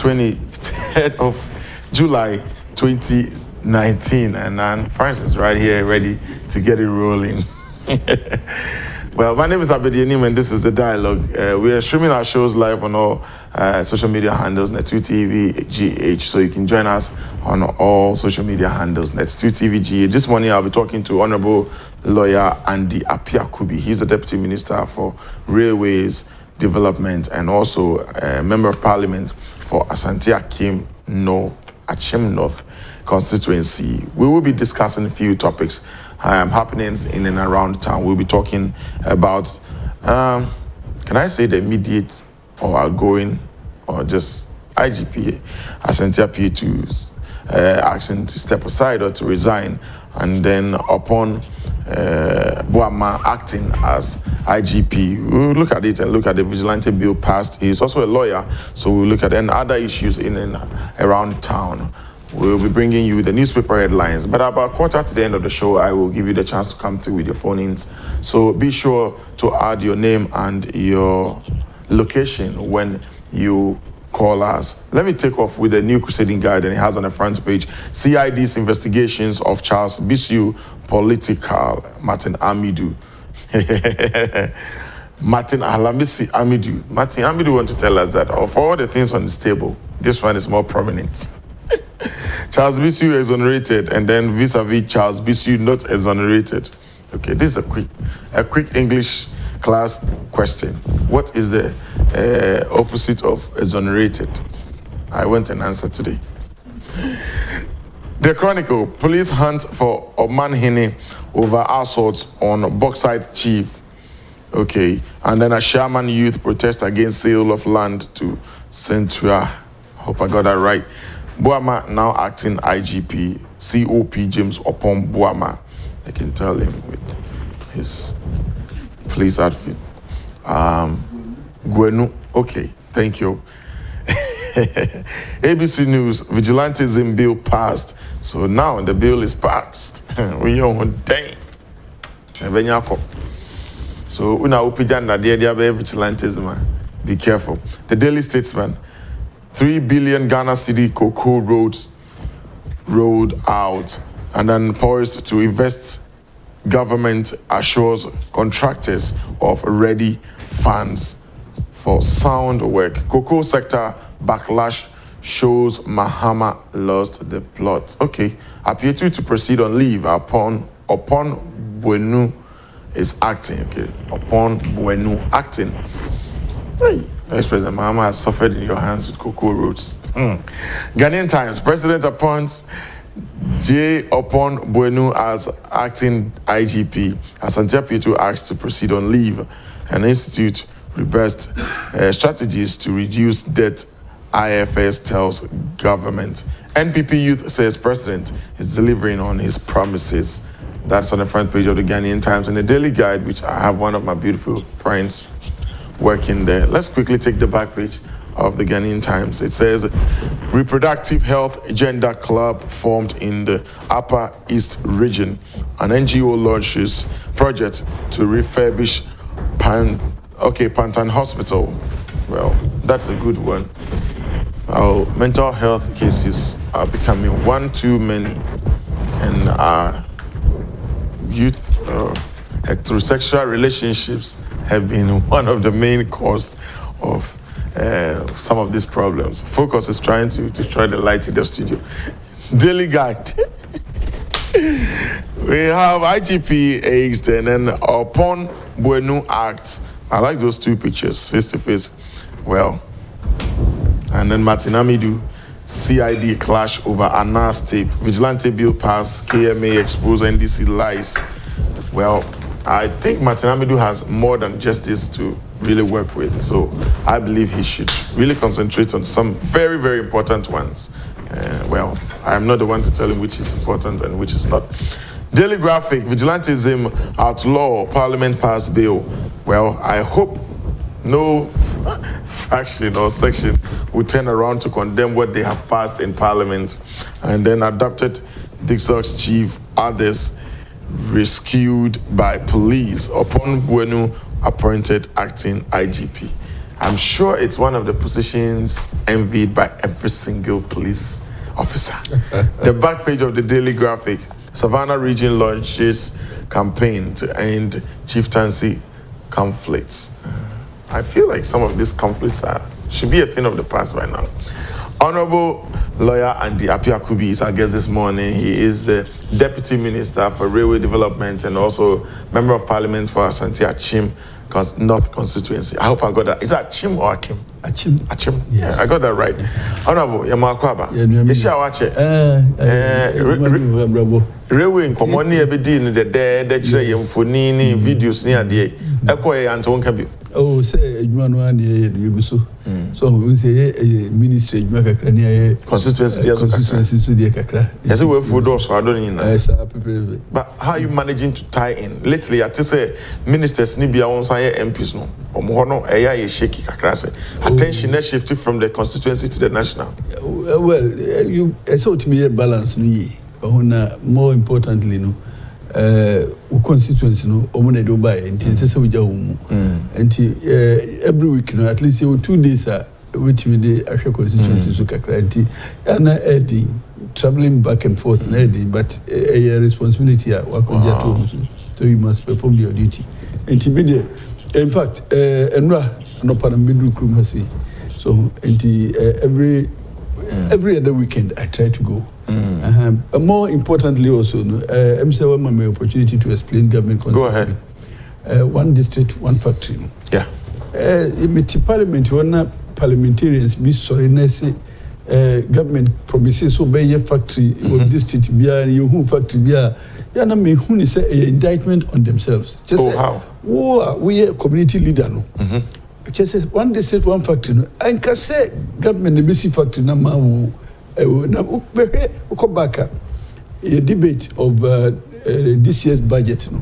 23rd of July 2019, and I'm Francis right here ready to get it rolling. Well, my name is APPIAH-KUBI, and this is The Dialogue. We are streaming our shows live on all social media handles, Net2TV GH, so you can join us on all social media handles, Net2TV GH. This morning I'll be talking to Honorable Lawyer APPIAH-KUBI. He's the Deputy Minister for Railways Development and also a Member of Parliament for Asante Achim North constituency. We will be discussing a few topics happenings in and around town. We'll be talking about, can I say the immediate or outgoing or just IGP, Asante PA2's action to step aside or to resign, and then upon Mahama acting as IGP, we'll look at it and look at the vigilante bill passed. He's also a lawyer, so we'll look at and other issues in and around town. We'll be bringing you the newspaper headlines, but about quarter to the end of the show, I will give you the chance to come through with your phone-ins. So be sure to add your name and your location when you call us. Let me take off with a new crusading guide, and it has on the front page, CID'S investigations of Charles Bisu political Martin Amidu. Martin Amidu want to tell us that of all the things on this table, this one is more prominent. Charles Bisu exonerated, and then vis-a-vis Charles Bisu not exonerated. Okay, this is a quick English class question. What is the opposite of exonerated? I want an answer today. The Chronicle, police hunt for Omanhene over assault on Bauxite chief. Okay, and then a Sherman youth protest against sale of land to Centua. I hope I got that right. Mahama now acting IGP, COP James upon Mahama. I can tell him with his police outfit. Gwenu, okay, thank you. ABC News, vigilantism bill passed. So now the bill is passed. We on dang. So we now open the idea of vigilantism. Be careful. The Daily Statesman, 3 billion Ghana city cocoa roads rolled out, and then poised to invest. Government assures contractors of ready funds for sound work. Cocoa sector backlash shows Mahama lost the plot. Okay, APPIAH to proceed on leave upon Buenu is acting. Okay, upon Buenu acting. Hey, President Mahama has suffered in your hands with cocoa roots. Ghanaian Times, President appoints J. upon Buenu as acting IGP. Asante PA2 asked to proceed on leave. An institute reversed strategies to reduce debt, IFS tells government. NPP youth says president is delivering on his promises. That's on the front page of the Ghanaian Times. And the Daily Guide, which I have one of my beautiful friends working there. Let's quickly take the back page of the Ghanaian Times. It says, Reproductive Health Gender Club formed in the Upper East Region. An NGO launches project to refurbish Pantan Hospital. Well, that's a good one. Our mental health cases are becoming one too many, and our youth heterosexual relationships have been one of the main causes of some of these problems. Focus is trying to destroy the light in the studio. Daily Guide. We have IGP aged, and then upon Buenu Act. I like those two pictures, face to face. Well, and then Martin Amidu, CID clash over Anas tape. Vigilante bill pass, KMA expose NDC lies. Well, I think Martin Amidu has more than just this to really work with. So I believe he should really concentrate on some very, very important ones. Well, I'm not the one to tell him which is important and which is not. Daily Graphic, vigilantism outlaw, Parliament passed bill. Well, I hope no faction or section will turn around to condemn what they have passed in Parliament and then adopted Dixon's chief, others rescued by police upon Buenu appointed acting IGP. I'm sure it's one of the positions envied by every single police officer. The back page of the Daily Graphic, Savannah Region launches campaign to end chieftaincy conflicts. I feel like some of these conflicts should be a thing of the past right now. Honorable lawyer APPIAH-KUBI is our guest this morning. He is the Deputy Minister for Railway Development and also Member of Parliament for Asante Achim North Constituency. I hope I got that. Is that Achim or Akim? Achim. Achim. Yes. Yeah, I got that right. Honorable, Yamakwaba. Railway in Common Ebedin, the dead, the Fonini, videos near the Echo and Tonkabi. Oh, say, you so. So we say a ministry, constituency to the Kakra. Yes, we're for those who I don't know. But how are you managing to tie in? Lately, I say ministers need be on say MPs no. Omono eya shaky Kakra. Attention is shifted from the constituency to the national. Well, you so to me a balance me. More importantly, no. Constituency no omuna do buy until say we jawu until every week no at least 2 days which we dey actual constituency so kakra until na heading traveling back and forth na heading but a responsibility wakonja to so you must perform your duty until media in fact enra no paramedic room has so until every other weekend I try to go. More importantly also, I'm saying my opportunity to explain government concept. Go ahead. One district, one factory. Yeah. In parliament, when parliamentarians be sorry, government promises so by a factory or district be a you factory be a yana me who is a indictment on themselves. Just how? Oh, we a community leader no. Just says one district, one factory. No. I can say government the BC factory na ma wo. Now, back a debate of this year's budget. No?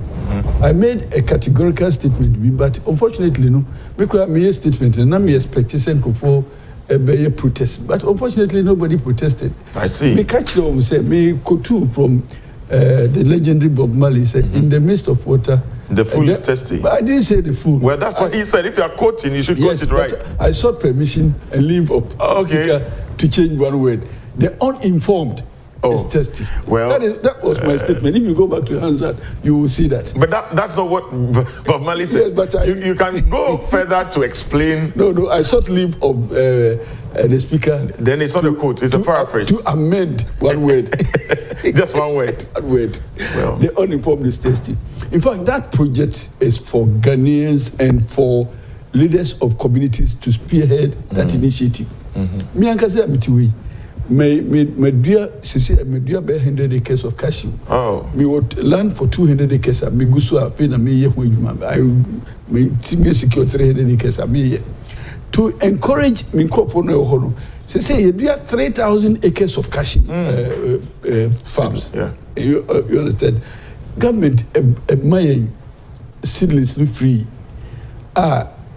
I made a categorical statement, but unfortunately, no, because I made a statement and I'm expecting for a protest. But unfortunately, nobody protested. I see. Me catch them say me Kotu from the legendary Bob Marley said, in the midst of water. The fool is thirsty. But I didn't say the fool. Well, that's what he said. If you are quoting, you should quote it right. I sought permission and leave of speaker to change one word. The uninformed is thirsty. Well, that was my statement. If you go back to Hansard, you will see that. But that's not what Bob Marley said. Yes, but you can go further to explain. No, I sought leave of the speaker. Then it's not a quote, it's a paraphrase. To amend one word. Just one word. One word. Well. The uninformed is thirsty. In fact, that project is for Ghanaians and for leaders of communities to spearhead that initiative. Me and Kase Amitiwi. Me dear 100 acres of cashew. Oh. Me would land for 200 acres. Me gusu afe na me ye ho adwuma. I me secure 300 acres me to encourage me crop no ho no. Say you do 3,000 acres of cashew farms. Yeah. You understand? Government my seedlings no free.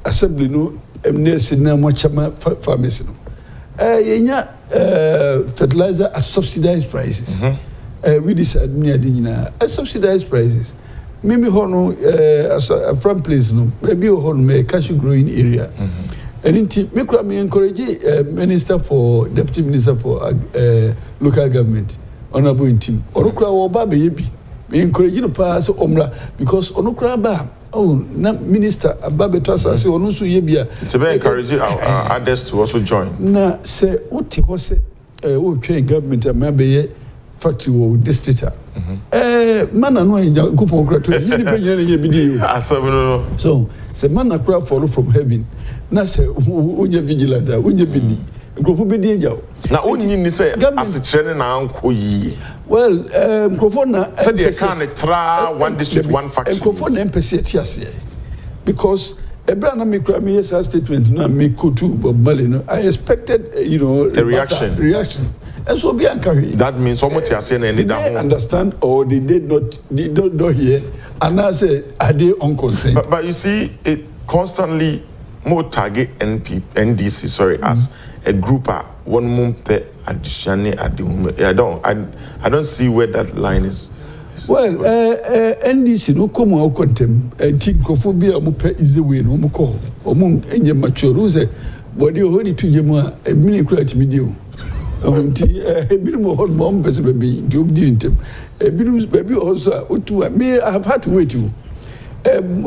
Assembly no emnesi na mo chama farmers no. Fertilizer at subsidized prices. We decided at subsidized prices. Maybe hono a front place no, maybe hono cashew growing area. And in me encourage Minister for Deputy Minister for Local Government, Honorable Intim. Onokra oba be me encourage no pass omra because onokra ba. Oh, na minister ababeto asase onu so ye bia to be encourage others to also join. Na say oti ho say wo twen government amabe factory wo district mana no anja kupon krato ye ni pe ye bidi no. So say mana kra follow from heaven na say unye vigilant unye bidi grofo bidi anja na onyi ni say asekere na anko yi. Well, microphone na said they can't try one district, one faction. Microphone na MPC etiase because Ebrana me yes statement na me Kotu Bob Marley no. I expected the reaction. And so be encouraged. That means someone etiase na any that understand or they did not hear and I say are they unconcerned. But you see it constantly more target NDC as a group one month per additionally at the moment. I don't see where that line is Well, NDC no come out contem tinkophobia mo pe easy way no mo ko omo enye mature who say body hold to jema e mini kura timidio nti ebirum hold mo pese baby di obdi ntem ebirum baby also otu me I have had to wait you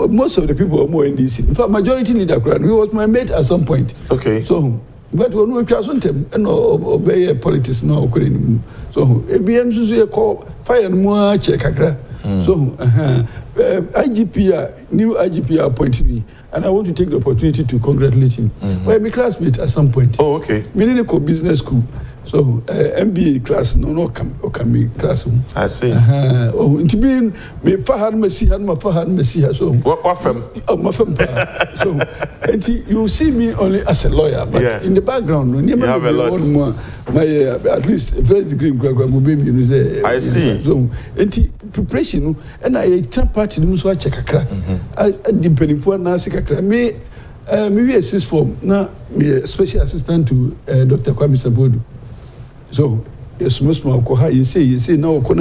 most of the people are more NDC in fact majority leader kura he was my mate at some point. Okay, so but when we try something obey politics no okure so ebiem so ye call fire no check kakra so IGP new IGP appointed me and I want to take the opportunity to congratulate him. Well, my classmate at some point. Oh, okay. Meaning ko business school. So MBA class no come me class. I see. Oh, it be me fahad masiha so. What firm? Oh, my firm. So and you see me only as a lawyer, but in the background, you have a lot. My at least first degree in say. I see. So and preparation and I take part in so check kakra. I depending for na kakra me maybe assist form na me special assistant to Dr. Kwame Sabodu. So yes, most of you say now how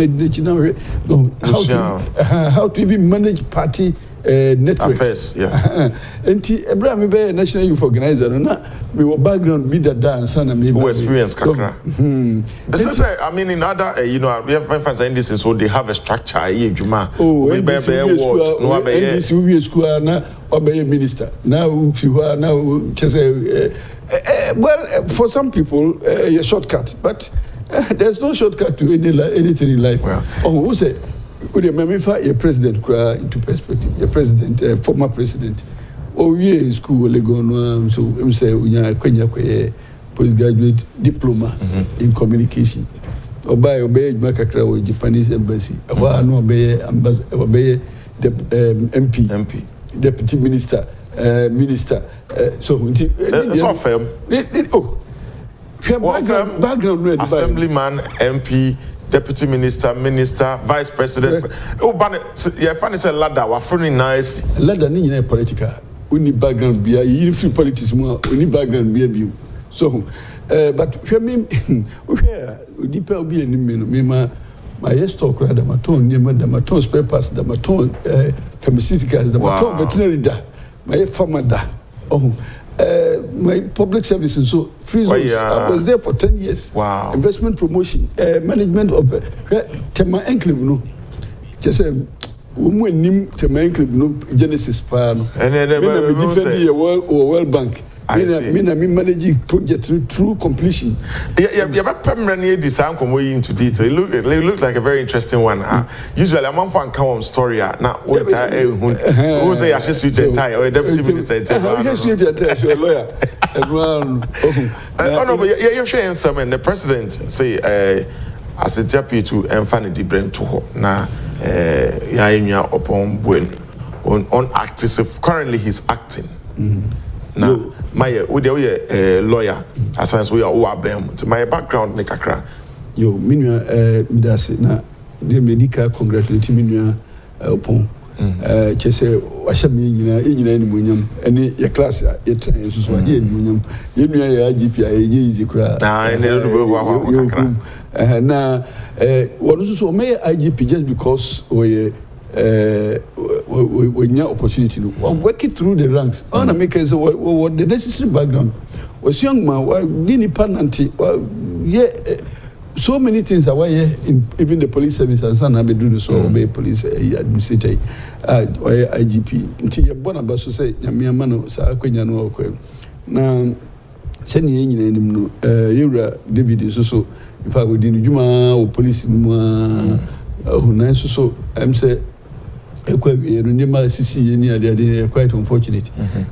to even manage party networks. Affairs, yeah. And Abraham be national youth organizer na me background be that dance and me experience kakra. I mean in other you know we have friends in this so they have a structure juma. Oh, NDC we school na obey minister. Now if you are now just well for some people a shortcut but there's no shortcut to anything in life. Well, who say would you remember a president into perspective? A president, former president. Oh, yeah, school Legon. So I'm say unya kwenya postgraduate diploma in communication. Obey makakra with Japanese embassy. Aba no obey ambassador, obey MP, deputy minister, minister. So it's not firm. Background assemblyman, MP. Deputy Minister, Minister, Vice President. Oh, but yeah, funny say ladder. We're funny nice. Ladder ni nyina political. Uni background be you free politics more. Uni background be you. So, but me, deeper be any me my stock rather my tone near my tone spare parts, the my tone pharmaceuticals, the my tone veterinary da, my farmer da. Oh. My public services, so free zones. I was there for 10 years. Wow. Investment promotion, management of Tema Enclave, no. Just nim Tema Enclave, no Genesis Pan. And then we defend the World Bank. I managing projects through completion. But permanently design come into detail. It looks like a very interesting one. Usually, I'm on fan come story. Now, what who say I should switch a tie or a deputy minister? I switch a tie to a lawyer. Oh no, but you're sharing something. The president say as a deputy to Enfani di Brent to her. Now, yeah, upon when on active. Currently, he's acting. Now, my lawyer, as we are OABM. To my background, ne kakra. Yo, minua midase na de medical congratulate minua upon. Chese washa me nyina ni munyam. Ene ye class ye train so so ye munyam. Ye nua ye IGP ye easy kra. Ene no be wa kakra. Na wonu so so me IGP just because we your opportunity work it through the ranks. On make us what the necessary background was young man didn't pananti so many things are why in even the police service and son have do so obey police administrator IGP until you born about so say nyame mano sa akwanya no okwe na seni nyina enim no yewura David so in fact we din djuma o police mu hunan so am say quite unfortunate.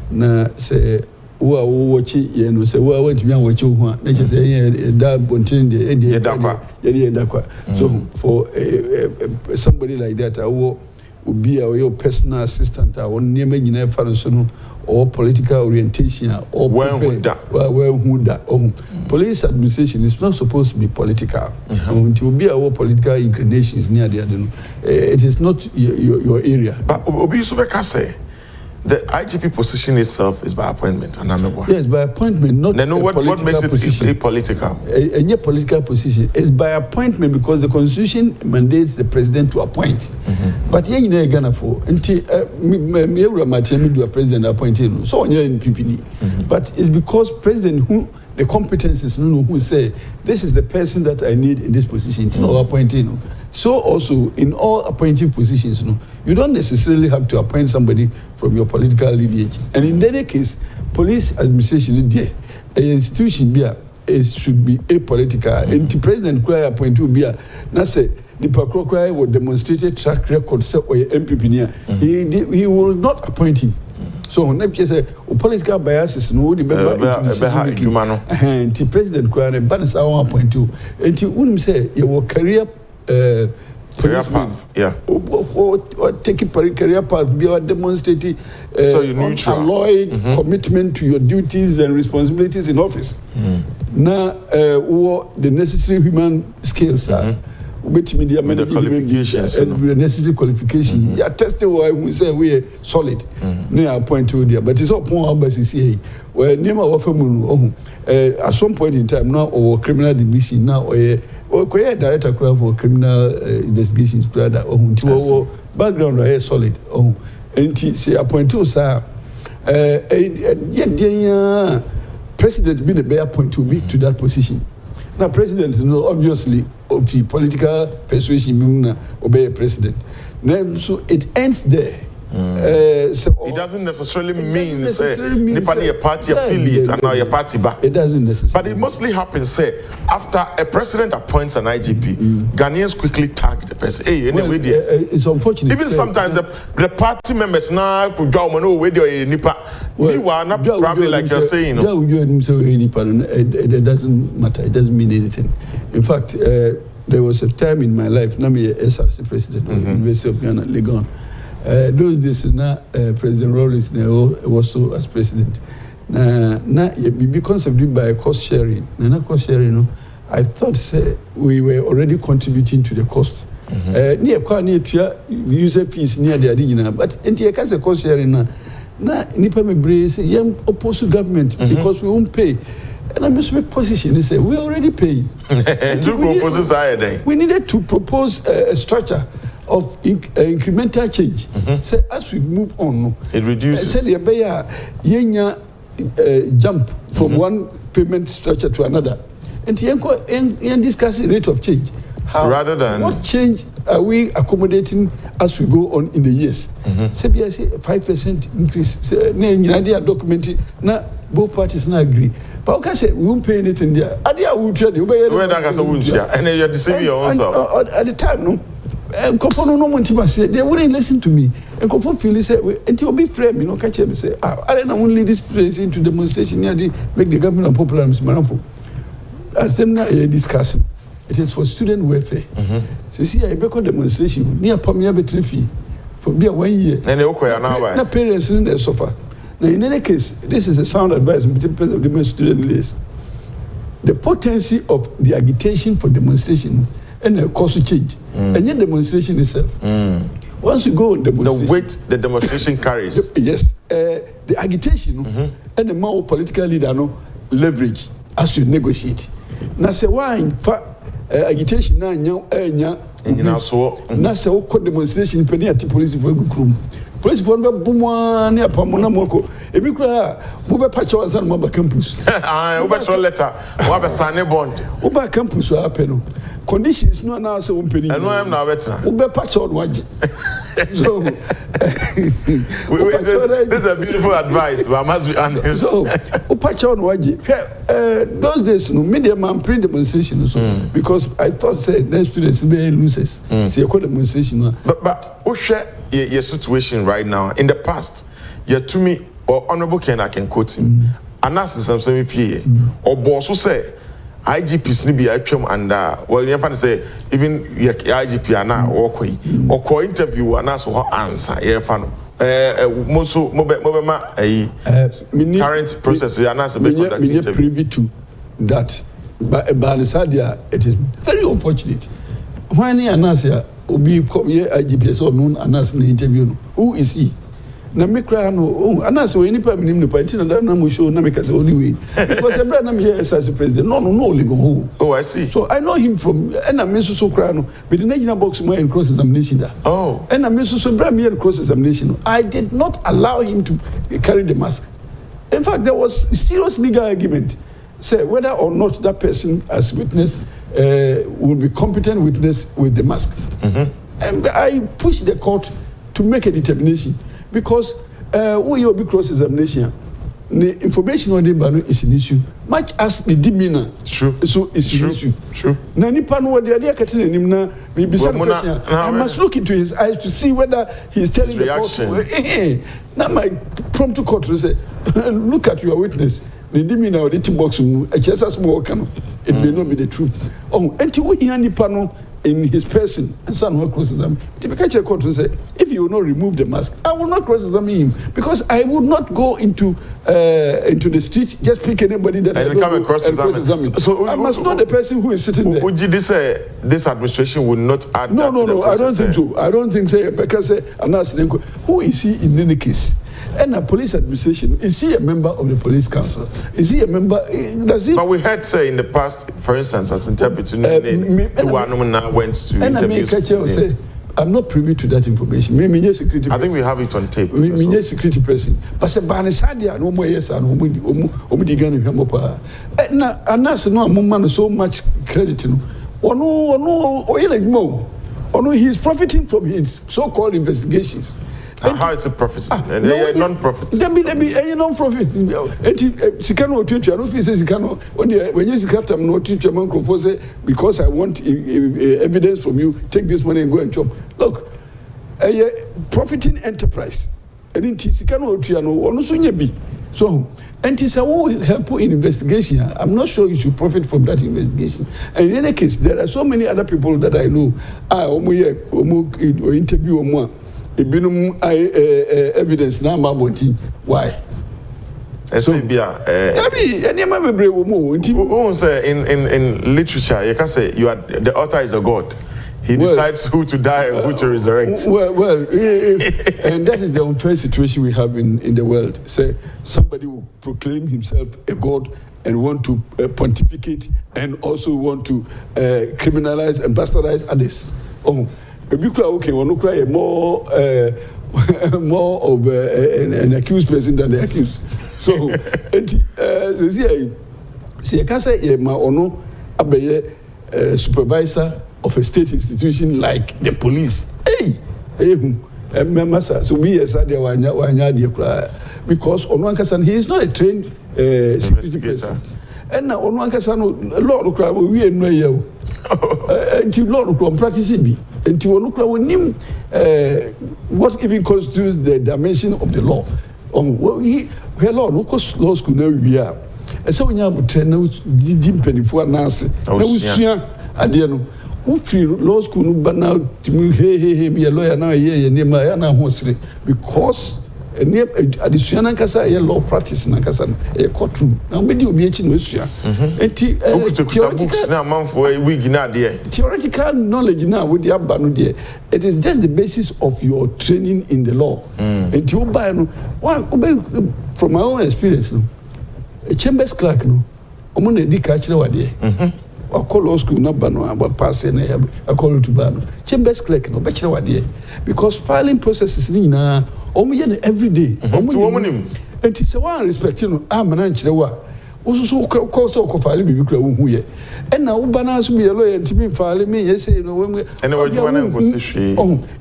Na say wo watch ye no say wo want me watch ho a na say da bontin de so for somebody like that will be your personal assistant or near me so no or political orientation or police administration is not supposed to be political. It will be our political inclinations near the other. It is not your area. But Obi Subeka say the IGP position itself is by appointment, and yes, by appointment, not then what makes it position. A political? A political position is by appointment because the constitution mandates the president to appoint. But here in Ghana for until me do a president appointing, so on in PPD. But it's because president who the competencies who say this is the person that I need in this position to appointing. So also in all appointing positions, you don't necessarily have to appoint somebody from your political lineage. And in any case, police administration there, an institution it should be apolitical. And the president cry appoint to be now say the Pakro will demonstrate a track record say or MPP he will not appoint him. So when they say political biases no the member and the president cry and ban our appoint to and the say your career path, or take a career path, be demonstrating unalloyed commitment to your duties and responsibilities in office. Now, what the necessary human skills are, which media qualifications and the necessary qualification. Yeah, testing why we say we are solid. Near point to there, but it's all point basis here. Where name of at some point in time now, or criminal division now, or director for criminal investigations, background are solid. And say appoint to sir. Yet president being a bear point to be to that position. Now president obviously of the political persuasion obey a president. Now, so it ends there. It doesn't necessarily mean a party affiliate and now your party back. It doesn't necessarily. But it mostly happens say after a president appoints an IGP, Ghanaians quickly tag the person. Hey, anyway, it's unfortunate. Even sometimes the party members now could go nipa. You are not probably like you're saying. It doesn't matter. It doesn't mean anything. In fact, there was a time in my life. Now me SRC president of the University of Ghana, Legon. Those days, President Rawlings was so as president. Now, be conceived by cost sharing. Now, cost sharing, I thought we were already contributing to the cost. Near user fees near the original, but in the case of cost sharing, now, Nipa me brace, young opposed government because we won't pay. And I'm just make position. They say we already pay. We needed to propose a structure of incremental change. So as we move on, it reduces. Say the jump from one payment structure to another, and discuss the rate of change. Rather than what change are we accommodating as we go on in the years? Say 5% increase. Say idea documented. Now both parties now agree. But okay, say we won't pay anything there. Idea will trade. And you're deceiving yourself. At the time, no. They wouldn't listen to me. And Kofu feel say until be frame, catch them say, I don't only this place into demonstration here, make the government popular. As them now discussing. It is for student welfare. So see, I become demonstration near Pamia Betrifi for be 1 year. And now parents in the sofa. Now, in any case, this is a sound advice of the student list. The potency of the agitation for demonstration and the cost of change, and yet demonstration itself. Once you go on demonstration, the weight the demonstration carries. Yes, the agitation and the more political leader leverage as you negotiate. Now, say why in fact agitation now now so now say what demonstration penny at police for good police for boom near Pamona Moko. If you cry, Buba Pacho and Maba campus. Uber letter, Wabba Sane bond. Uber campus are penal. Conditions no now so penny. And I am now better. Uber Pacho Waji. So this is a beautiful advice, but I must be honest. So Upacho Waji. Those days no media man pre-demonstration because I thought say the students be losers. See a demonstration. But who share your situation right now? In the past, you're to me or Honorable Ken, I can quote him. And that's some PA or boss who say IGP Snibi Achum and well, you have to say even IGP and now or co interview and ask her answer. Yeah, fan. Moso Mobema current process and answer privy to that. But it is very unfortunate. When he announced Obi IGP so known announced in the interview, who is he? na me cry no anas we any pa minim no pa nti na na mo show na me ka say only way because ebra na me here as president no oligo ho. Oh, I see. So I know him from and I me so cry no be the national box more in cross examination da. Oh. And I me so bra me in cross examination. I did not allow him to carry the mask. In fact, there was serious legal argument say whether or not that person as witness will be competent witness with the mask. And I pushed the court to make a determination because we will be cross examination. The information on the banner is an issue, much as the demeanor. True. So it's an issue. True. Now, the idea I must look into his eyes to see whether he's telling the court. Now, my prompt to court will say, look at your witness. The demeanor of the box, it may not be the truth. Oh, and to any panel in his person, and son will cross examine. Typical court will say, if you will not remove the mask, I will not cross examine him because I would not go into the street just pick anybody that and I come and cross examine. So I must know the person who is sitting there. Would you say this administration would not add? No. I don't think so. I don't think so. Because who is he in any case? And a police administration, is he a member of the police council? Is he a member? Does he? But we heard say in the past, for instance, as interpreter went to interviews. I'm not privy to that information. Me security. I think we have it on tape. Me security person. But se Banisadia no more yes and omudi gan hwemo pa. Na anas no amman so much credit no. Ono he's profiting from his so-called investigations. How is it profiting? Non-profit. There be non-profit. Sikano teacher, I don't feel say Sikano. When you sikata no teacher man say because I want evidence from you, take this money and go and chop. Look, a profiting enterprise. And in Sikano Tiano, ono sunye bi. So, and it's a help in investigation. I'm not sure you should profit from that investigation. And in any case, there are so many other people that I know. Interview evidence now why? So, in literature, you can say the author is a god. He decides who to die and who to resurrect. And that is the unfair situation we have in the world. Say somebody will proclaim himself a god and want to pontificate and also want to criminalize and bastardize others. Okay, we're not crying more of an accused person than the accused. So, see, I can say my ono abe supervisor of a state institution like the police. So we as because Onwankasan he is not a trained security person. And now Onwankasan Lord we are no Lord practicing and to what even constitutes the dimension of the law. Lord, no cost law school now we are. And so when you have train now dim penny for Nancy. Who feel law school no ban out to me, hey, be a lawyer now, near my because a additional Casa law practice in a courtroom. Now, maybe you'll be a theoretical knowledge now with the Abano dear. It is just the basis of your training in the law. And you buy from my own experience, a chambers clerk, no, I call law school not ban about passing. I call it to ban chambers clerk no bachelor idea because filing processes na every day. And it's a one respect I'm an anchirewa. Also so file be who ye. And now banas be a lawyer and to me file me yes say no when we and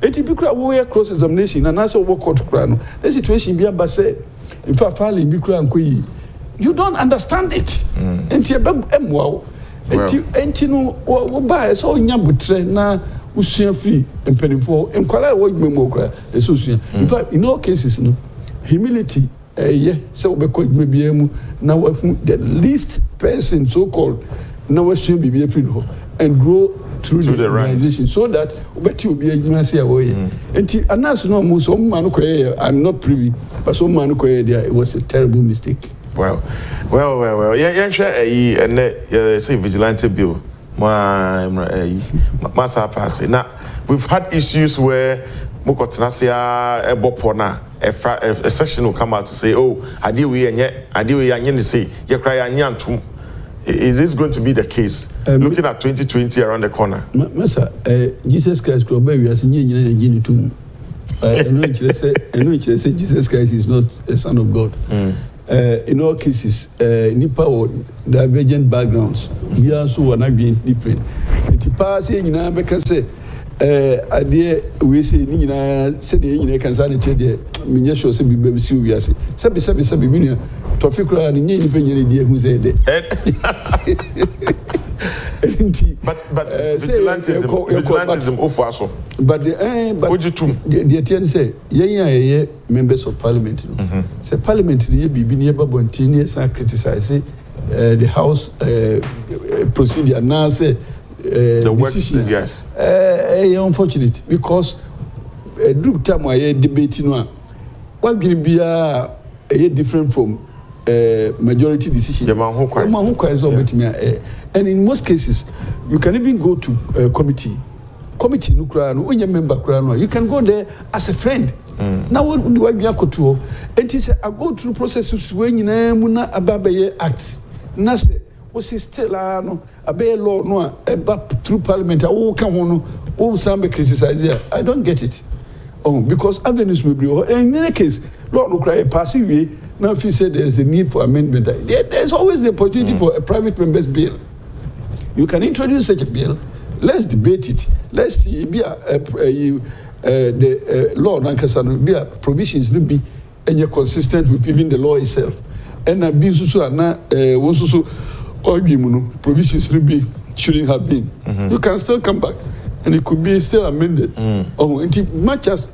it be cross examination and also work court crown. The situation be about say in fact filing be crown you don't understand it. And wow. And you know, what buy so Yabutre na Usian free and penny for and Kala what more association. In fact, in all cases, no humility, so because maybe now the least person so called now should be free and grow through the organization so that but you be a mercy away. And Anas no most I'm not privy, but some man there it was a terrible mistake. Well. Yeah, say vigilante bill. Massa pass. Now we've had issues where Mokotenasia Ebopona, a section will come out to say, oh, I deal with and say, you cry and too. Is this going to be the case? Looking at 2020 around the corner. Massa, Jesus Christ, we are seeing too. I know Jesus Christ is not a son of God. In all cases, Nipa or divergent backgrounds, we also are not being different. It's passing in our say. Idea we say said the cancer the minister say be we are say sabi mean traffic crowd ni penye who said but vigilantism ofuaso but the ten say ye members of parliament say parliament ye bibi ni eba bontini say criticize the house procedure now say the decision, work, yes. Unfortunate because a group time where debating one can be a different from majority decision. And in most cases, you can even go to committee. Committee when you member you can go there as a friend. Now what do I go and he said I go through processes when you muna ababe act. Nase was still a bear law no through parliament some criticize here. I don't get it. Because avenues will be in any case, Lord will cry a passive way. Now if you say there is a need for amendment, there's always the opportunity for a private member's bill. You can introduce such a bill, let's debate it. Let's see be the law and be provisions will be and you're consistent with even the law itself. And a business provisions shouldn't have been. You can still come back and it could be still amended. Much as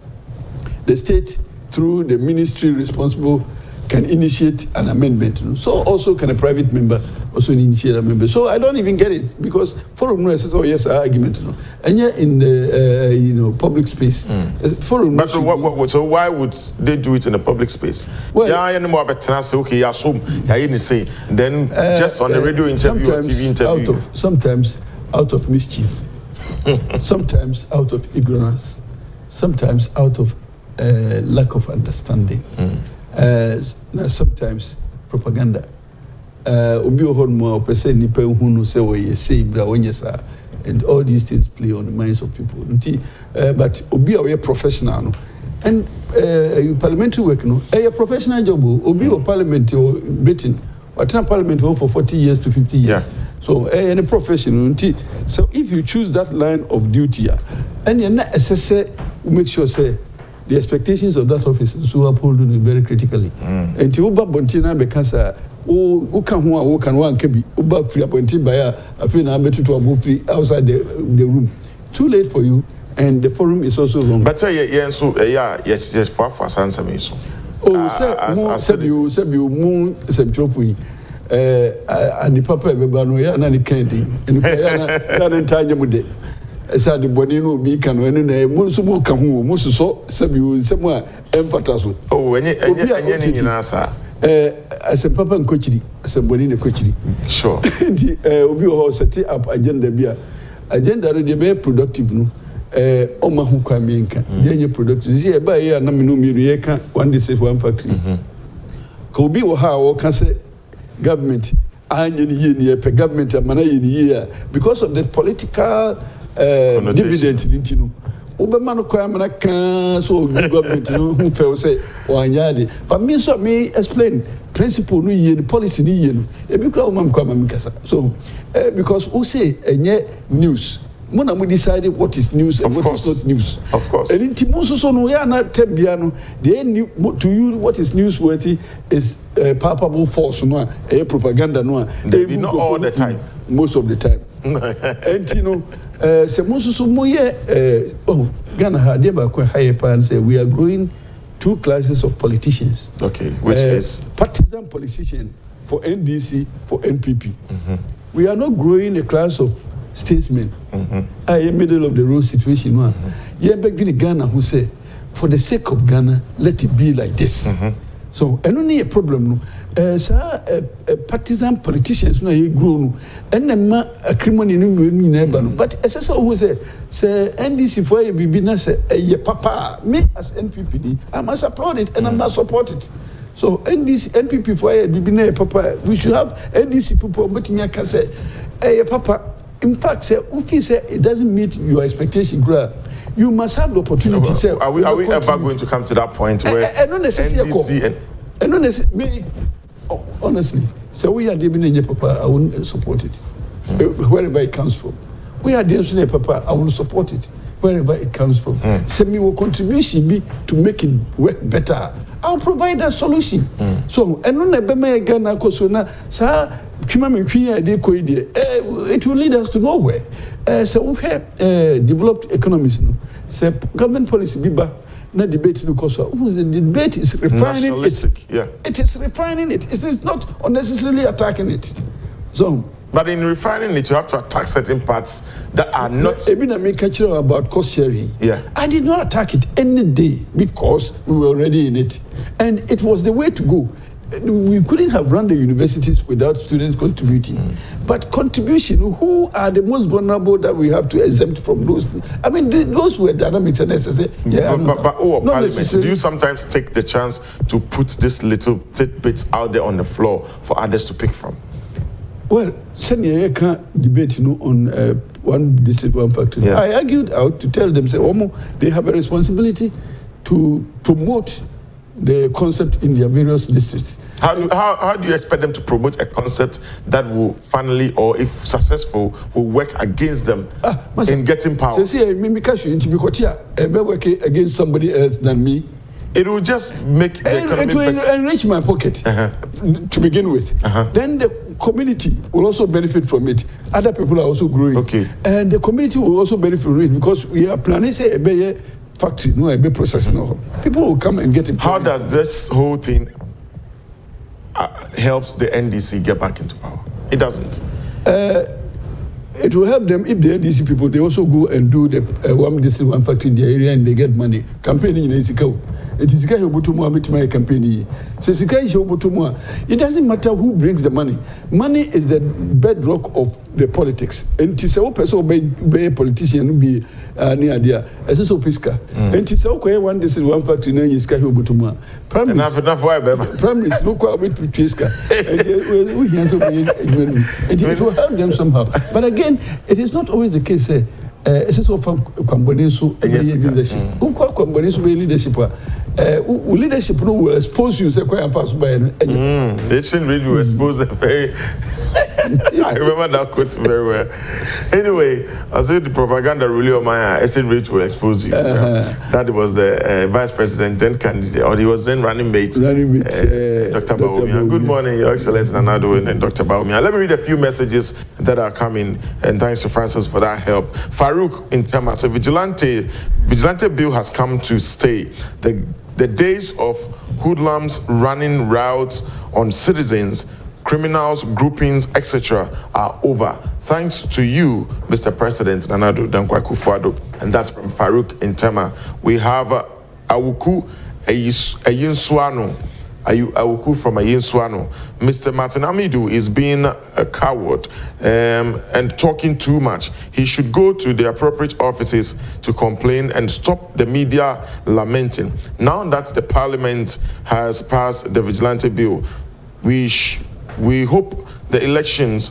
the state through the ministry responsible can initiate an amendment. So also can a private member also initiate an amendment. So I don't even get it because forum says, oh yes, argument. And yet in the public space, forum. But so why would they do it in a public space? Well, okay, then just on a radio interview or TV interview. Sometimes out of mischief, sometimes out of ignorance, sometimes out of lack of understanding. Sometimes propaganda. And all these things play on the minds of people. But obi are professional, and parliamentary work a professional job. Obi or parliament or Britain, or parliament for 40 years to 50 years. Yeah. So any professional. So if you choose that line of duty, and you're not assessor, make sure say. The expectations of that office is so uphold very critically. And to Uba Bontina because who can one be Uba free appointed by a few better to move free outside the room. Too late for you, and the forum is also wrong. But yes, for answer me so. You moon trophy. And the papa everybody and the candy and the entire said the Bonino be can when in a Musumo Kamu, Mususo, Sabu, somewhere, emphasis. Oh, when you answer. As a papa and coaching, as a Bonino coaching. Sure. Obi set up agenda beer. Agenda already very productive, no? Omahu Kaminka, then you productive. See, by a nominal Miriaka, one district, one factory. Kobe or how can say government, and year per government, and money in year because of the political. Dividend into no. Obama no kwamana kan so government no who feel say wanyade. But me so me explain principle no ye the policy ni ye no. E bi kra umam kwama mikasa. So because who say enye news. Mona we decide what is news and what is not news. Of course. And in Timoso so no ya na tembia no. The to you what is newsworthy is palpable force no a propaganda no. They not all the time. Most of the time. And you know Ghana had higher pan say we are growing two classes of politicians. Okay, which is partisan politician for NDC, for NPP. We are not growing a class of statesmen. A middle of the road situation. Yeah, back in Ghana who say, for the sake of Ghana, let it be like this. So, and only a problem, partisan politicians, no, you grow, and a criminal in neighbor. But as I always say, NDC for a business, a papa, me as NPPD, I must applaud it and I must support it. So, NDC, NPP for a business, papa, we should have NDC people, but in your case, a papa. In fact, say, if you say it doesn't meet your expectation, you must have the opportunity. Well, say, are we ever going to come to that point where NDC and honestly, honestly, so we are living in papa, I wouldn't support it. Wherever it comes from. We are living in papa, I will support it. Wherever it comes from. Send me what contribution be to make it work better. I'll provide a solution. So, and no never Ghana Kosona, sir, it will lead us to nowhere. So we have developed economies. So government policy biba na debate no cause. The debate is refining it. Yeah. It is refining it. It is not unnecessarily attacking it. So. But in refining it, you have to attack certain parts that are not. Even I make a sure about cost sharing. Yeah. I did not attack it any day because we were already in it, and it was the way to go. We couldn't have run the universities without students contributing. But contribution, who are the most vulnerable that we have to exempt from those? I mean, those were dynamics and necessary. Yeah, but Parliament, do you sometimes take the chance to put these little tidbits out there on the floor for others to pick from? Well, Senior can't debate on one district, one factory. Yeah. I argued out to tell them, say, they have a responsibility to promote the concept in their various districts. How do you expect them to promote a concept that will finally, or if successful, will work against them in getting power? So see, because you work against somebody else than me. It will just make the economy better. Enrich my pocket to begin with. Then the community will also benefit from it. Other people are also growing. Okay. And the community will also benefit from it because we are planning a better factory, a better processing. People will come and get it. How does this whole thing helps the NDC get back into power? It doesn't. It will help them if the NDC people, they also go and do the one district, one factory in the area and they get money. Campaigning in Isika. It is my campaign. It doesn't matter who brings the money. Money is the bedrock of the politics. And it is a person be a politician who be near there. As a piska. And it is okay one district, one factory in Isika Hobutuma. Prime is no quite with Piska. It will help them somehow. But again, it is not always the case. It's also from Kwambonesu leadership. Leadership. Leadership will expose you. They will expose them very. I remember that quote very well. Anyway, I said the propaganda really on my Estate Rich will expose you. That was the vice president, then candidate, or he was then running mate. Dr. Bawumia. Good morning, Your Excellency Nanado and Dr. Bawumia. Let me read a few messages that are coming, and thanks to Francis for that help. Farouk in Tema, so vigilante bill has come to stay. The days of hoodlums running routes on citizens, criminals, groupings, etc. are over. Thanks to you, Mr. President Nanado Dankwa Akufo-Addo. And that's from Farouk in Tema. We have Awuku Ayinswano. Awuku from Ayinswano. Mr. Martin Amidu is being a coward and talking too much. He should go to the appropriate offices to complain and stop the media lamenting. Now that the Parliament has passed the vigilante bill, we hope the election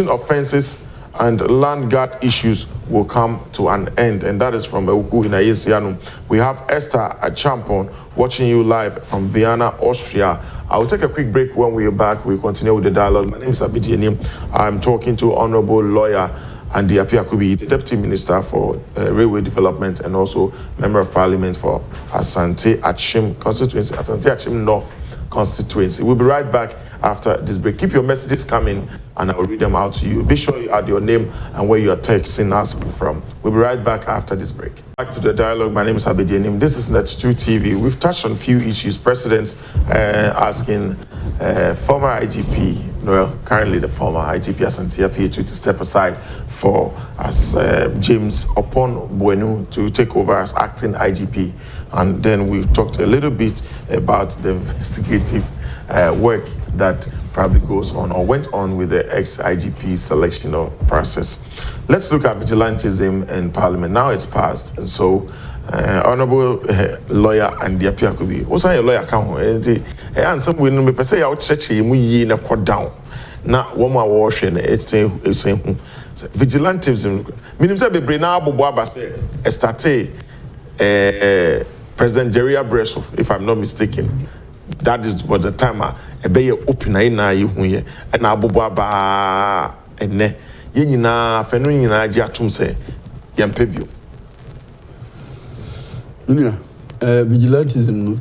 offenses and land guard issues will come to an end. And that is from Awuku in Ayinswano. We have Esther Achampon watching you live from Vienna, Austria. I'll take a quick break. When we are back, we'll continue with the dialogue. My name is APPIAH-KUBI. I'm talking to Honorable Lawyer and the APPIAH-KUBI, the Deputy Minister for Railway Development and also Member of Parliament for Asante Achim constituency, Asante Achim North constituency. We'll be right back after this break. Keep your messages coming and I'll read them out to you. Be sure you add your name and where you are texting us from. We'll be right back after this break. Back to the dialogue. My name is APPIAH-KUBI. This is Net2 TV. We've touched on a few issues. Presidents asking former IGP well, currently the former IGP Asante Apiah-KUBI to step aside for as James Opon Bueno to take over as acting IGP. And then we've talked a little bit about the investigative work that probably goes on or went on with the ex-IGP selection or process. Let's look at vigilantism in Parliament. Now it's passed, and so Honorable Lawyer and the APPIAH-KUBI. What's your lawyer account? And some will be say out church mu yi na cut down. Na one more wash and it's saying vigilantism. Meaning say be bring na abobo abase starte President Jerry Abreso, if I'm not mistaken. That was the time a be open na yi hu ye na abobo aba enne ye nyina fe no nyina agi atum say yempebio. Yeah, vigilantism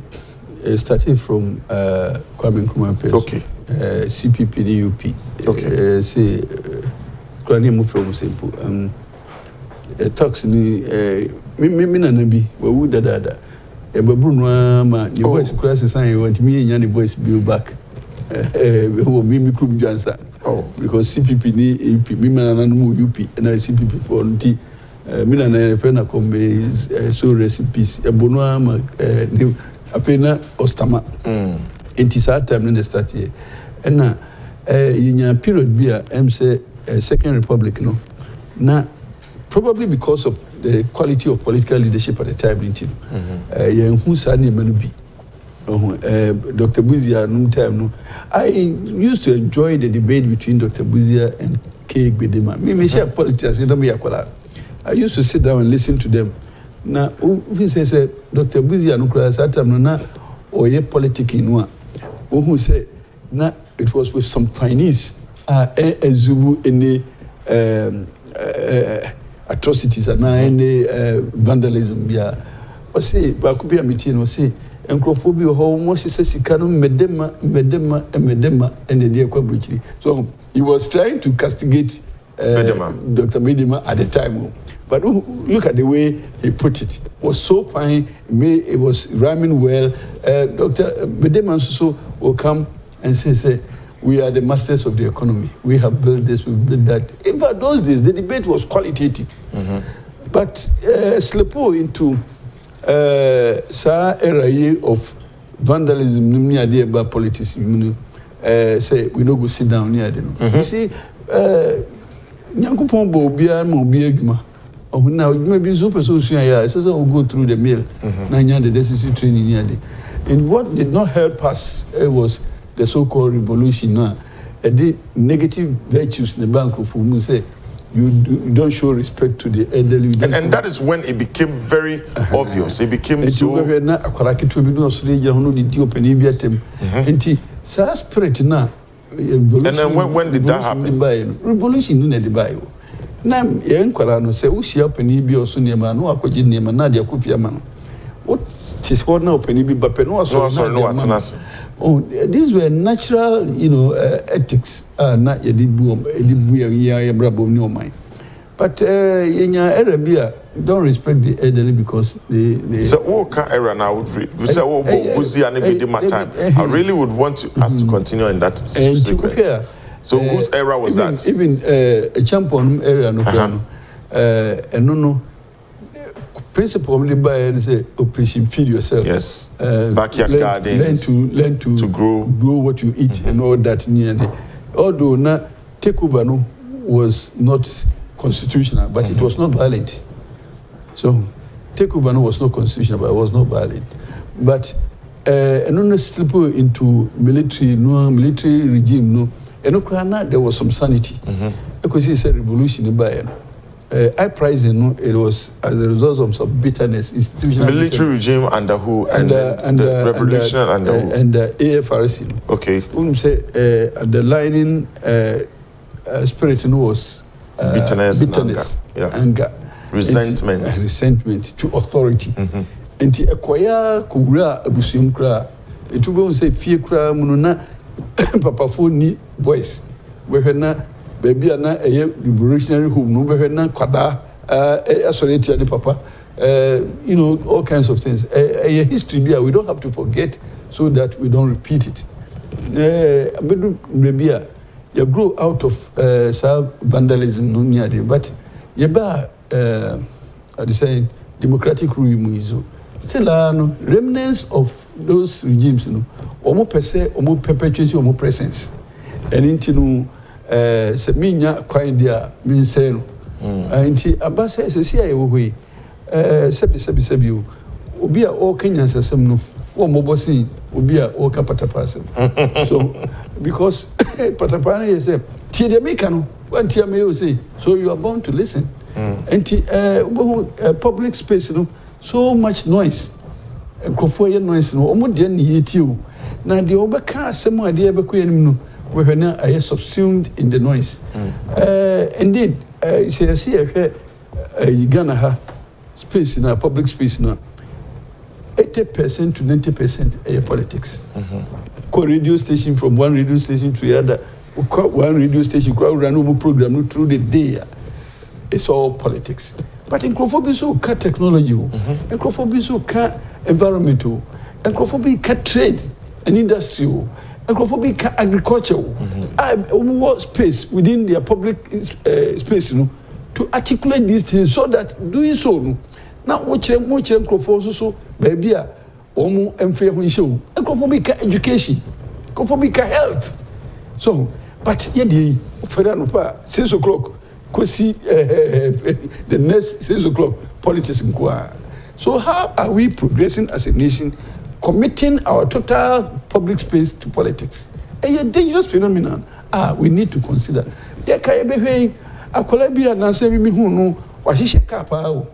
started from Kwame Nkrumah. Okay. CPP, DUP. Okay. Say, Granny from simple. Talks ni me na nabi. We would da. Bruno ma your voice crisis and you want me and the voice build back. Me group jansa. Oh, because CPP ni AP, me man and UP, and I CPP for NT. Me and a friend come so recipes. Bonoa ma afena ostama. It is our time in the start here. And now in a period be a Second Republic no. Now probably because of the quality of political leadership at the time in team. Who sani manubi. Dr. Buzia no time no. I used to enjoy the debate between Dr. Buzia and K. Gbedema. Me share politics, you know me akola. I used to sit down and listen to them. Now, who says Dr. Buzia no cry at time na oye politicking no. Who say na it was with some finesse ezubu any atrocities and any vandalism bia. O say ba ku bia meeting o say encrophobia ho mo sise sika no medema and the kwa breachly. So he was trying to castigate Dr. Bedema at the time. But look at the way he put it. It was so fine. It was rhyming well. Dr. Bedema also will come and say, we are the masters of the economy. We have built this, we built that. In fact, those days, the debate was qualitative. But slepo into sa era of vandalism, near the about politics, say, we don't go sit down near them. You see, Nyankopon bo bia ma obi adwuma now maybe super so soon ya so go through the mill na nya the necessary training near there. And what did not help us was the so-called revolution now the negative virtues in the bank of whom say you don't show respect to the elderly. And that is when it became very obvious. It became so na akwara to be no so dey hono di open bi atem enti sa spirit na. And then when did that happen? Revolution no dey buy. Na yen kwara no say wo shia pani bi oso ne ma no akogi ne ma na de akofia ma no. What is what now pani bi ba pe no so no. Oh, these were natural, ethics. Na edibu ya brabo ni omai. But yenya Arabia don't respect the elderly because they so what era now would we say Buzi and Bedema time. I really would want us to continue in that sequence. So whose era was that? Even a champion area no principle only by say operation feed yourself. Yes. Backyard gardens. Learn to grow what you eat and all that near there. Although na takeover no was not constitutional, but it was not valid. So takeover no was not constitutional, but it was not valid. But and slip into military regime no. And there was some sanity. Because he said revolution by uprising, it was as a result of some bitterness, institutional military regime under who and the revolution under who? And the AFRC. Okay. Say underlining spirit was bitterness anger, resentment to authority. And the acquire kura abusium kra. It will say fear kra mununa papa phone voice. We na baby na a revolutionary home no be na kwada assoreti ani papa. All kinds of things. A history here we don't have to forget so that we don't repeat it. Baby you grow out of vandalism no near, but you ba I say democratic rule muizo. Still no remnants of those regimes no omo pese omo perpetuate omo presence. And into no se minya kwan dia min say no. Nti abasa se sia ye wo hwe sebi o obi a o Kenya sasem no wo mobosin obi a o ka patapasem. So because patapana is say tie de make no wan tie me you say, so you are bound to listen. Nti public space no so much noise. Enkofo ye noise no omo de na yeti o na de obeka asem a de ebekọ enim no we na are subsumed in the noise. Indeed say Ghana ha space na public space na 80% to 90% air politics. Call radio station from one radio station to the other. One radio station run over program through the day. It's all politics. But in Crawford so cut technology, in Crawford so cut environmental, and Crawford cut trade and industrial, and Crawford cut agriculture. What space within their public space, to articulate these things so that doing so. Now, watch them Crawford so, baby, omu emfe hu show. And Crawford education, Crawford health. So, but yet for 6 o'clock. See the next 6 o'clock politics in Kwa. So how are we progressing as a nation, committing our total public space to politics? A dangerous phenomenon. We need to consider. There can be a Colabia Nancy me who know what she kappa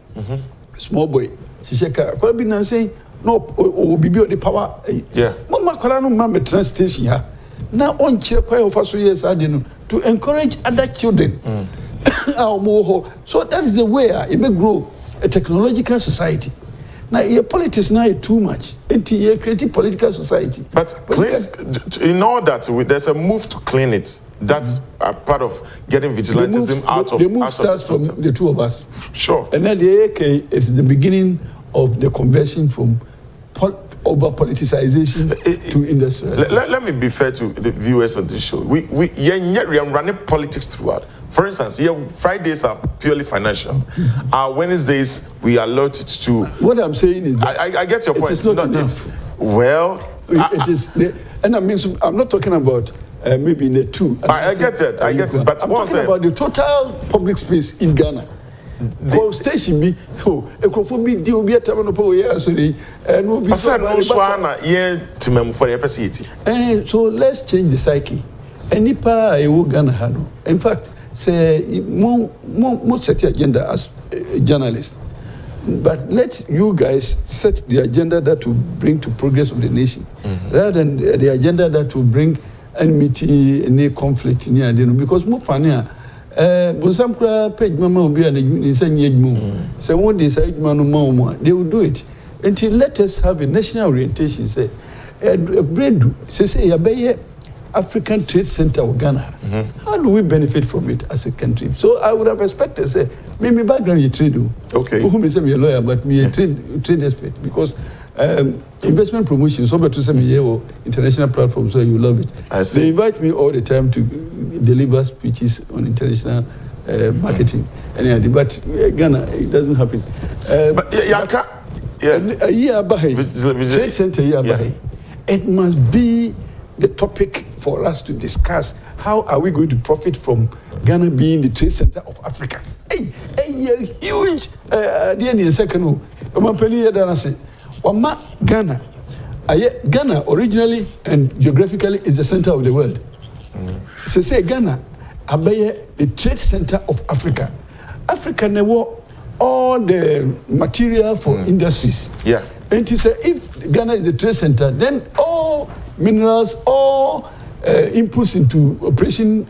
small boy. She shaka Colabia Nancy no or be the power. Yeah. Mama Colano Mamma translation here. Now on Chirquay for so years I didn't to encourage other children. So that is the way it may grow a technological society. Now, your politics now is too much. You create political society. But in all that, there's a move to clean it. That's a part of getting vigilantism out of the move starts from the two of us. Sure. And then the AK, it's the beginning of the conversion from over politicization to industrialization. Let me be fair to the viewers of this show. We run politics throughout. For instance, Fridays are purely financial. Our Wednesdays, we are allotted to... What I'm saying is that... I get your point. It is not enough. It is... And I mean, I'm not talking about maybe in the two. I get it. But I'm talking about the total public space in Ghana. Call station me, Ecrophobic deal be a tabernacle, sorry, and will be so let's change the psyche. And Nipa, I will Ghana Hano. In fact, say more set the agenda as a journalist. But let you guys set the agenda that will bring to progress of the nation, rather than the agenda that will bring enmity, any conflict near the because more funny. Busamkra page mama will be an insane so what decide man, they will do it until let us have a national orientation. Say a bread say a African Trade Center of Ghana. How do we benefit from it as a country? So I would have expected say maybe background you trade. Okay. Who may say me a lawyer, but me a trade expert because investment promotion, so to say me international platform, so you love it. I see. They invite me all the time to deliver speeches on international marketing. But Ghana, it doesn't happen. But a year by Trade Center year by, it must be the topic for us to discuss. How are we going to profit from Ghana being the trade center of Africa? A huge second. Ghana originally and geographically is the center of the world. So say Ghana, the trade center of Africa. Africa never all the material for industries. Yeah. And to say if Ghana is the trade center, then all minerals, all inputs into operation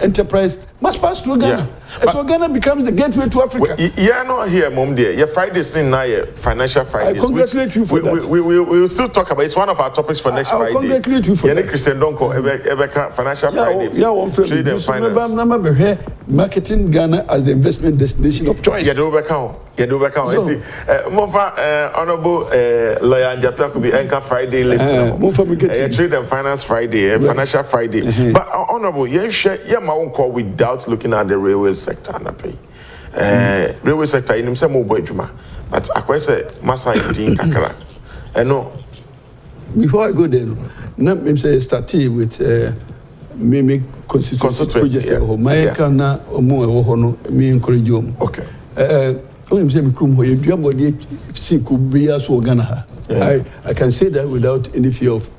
enterprise must pass through Ghana. And so Ghana becomes the gateway to Africa. Yeah, not here, Mom dear. Your Fridays now, Financial Fridays. I congratulate you for that. We will still talk about it. It's one of our topics for next Friday. I congratulate you for that. Christian Donko, Financial Friday. Yeah, one friend. Trade and finance. Marketing Ghana as the investment destination of choice. Yeah, do back out. Mofa, Honorable Lawyer APPIAH-KUBI, Anchor Friday listen. Trade and Finance Friday, Financial Friday. But Honorable, yeah, my own call without looking at the railway sector and pay. Railway sector in himself mobile juma, but I say Massa in Kakara. No. Before I go there, I'm say started with me constituency. My kana omo me encourage you. Okay. When say me krum ho you body see could be as Ghana. I can say that without any fear of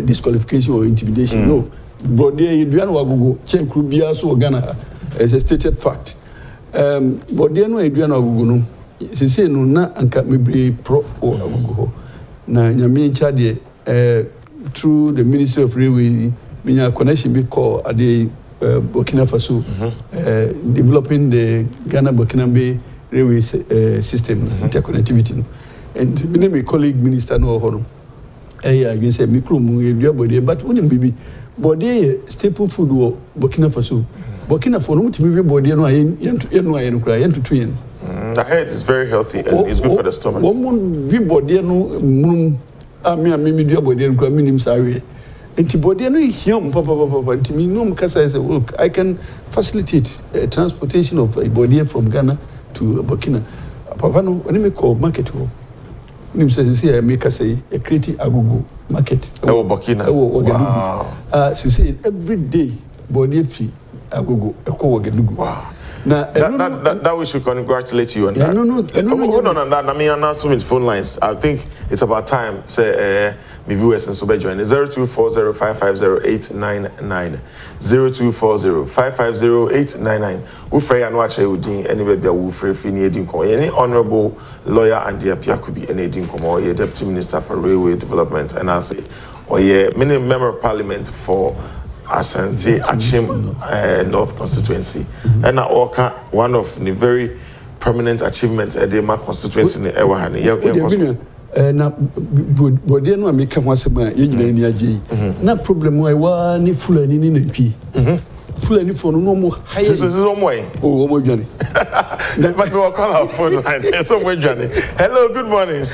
disqualification or intimidation. No. Body you do wagugo chen could be as Ghana as a stated fact. Body no you wagugo no. Say no na anka me be pro or wagugo. Na nyame nchade through the Ministry of Railway me connection be call at the Burkina Faso, developing the Ghana-Burkina railway system, interconnectivity. And my colleague minister no hono. You say micro body, but wouldn't be body staple food or Burkina Faso. Burkina Faso to me body no to twin. The head is very healthy and it's good for the stomach. One be body no me body and minim sorry. Antibody no him papa me no mkasa say look I can facilitate transportation of a body from Ghana to Burkina. Papa no when me call market ho. Nim say make say a create agogo market. Burkina. Wow. Say every day body fee agogo Wagadugu. Wow. Now, that we should congratulate you on that. No. Hold on that. I mean, announcement phone lines. I think it's about time. Say, my viewers and so join 0240550899. 0240550899. We free and watch Udin anywhere be we free Edin Komo. Any honorable lawyer and APPIAH-KUBI and Edin Komo, or Deputy Minister for Railway Development, and I say, or many member of Parliament for Asante Achim North constituency, and now one of the very prominent achievements at the constituency in Ewahani. Na body no make come once ma ye nyina ni age na problem wa ni fulani ni ntwi fulani for no mo high this is no way oh mo dwane na ma go call our phone line so mo dwane hello good morning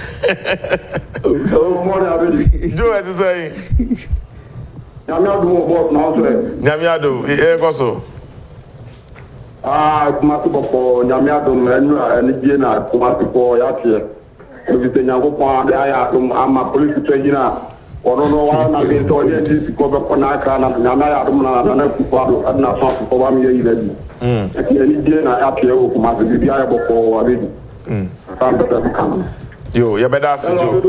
good morning do what to say Nyamiado boss now sir Nyamiado go so kuma to ko Nyamiado enu ani je na kuma to ya tie Everything Yango Pond, I'm a police trainer. Or no one I been told this go back on Naka and Namaya and not for 1 year. Any day I appear with my BBI for Yo, you better ask Joe.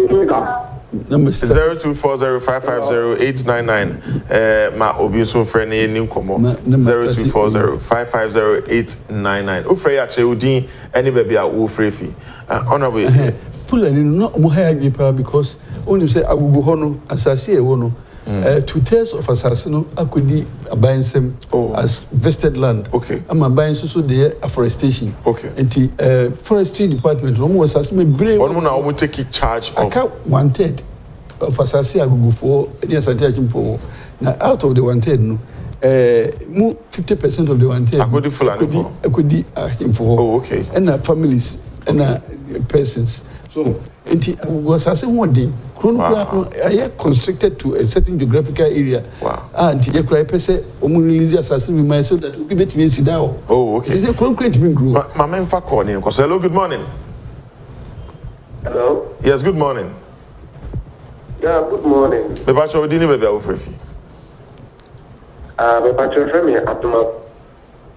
0240550899. My obvious friend in Komo 0240550899. Ufreya Cheudin, any baby at Ufrefi. Honorable. Fulani no mo hire people because only say agugu hono asase e wono 2/3 of asase no akodi abansem as vested land. Okay. Am abanso so the afforestation. Okay. Enti forestry department no mo asase me brave. One mo na wo take charge of 1/3 of asase agugu for any asante achim for na out of the 1/3 no mo 50% of the 1/3 akodi Fulani for akodi him for. Oh, okay. And families and persons. So, was as a wording, Chronicle constricted to a certain geographical area. Wow. And you cry, Pesse, Omunilizi assassin with my so that we bet me sit down. Oh, okay. It's a Chronicle to be grew. My man for calling, because hello, good morning. Hello? Yes, good morning. Yeah, good morning. The bachelor didn't be able to free. The bachelor from me at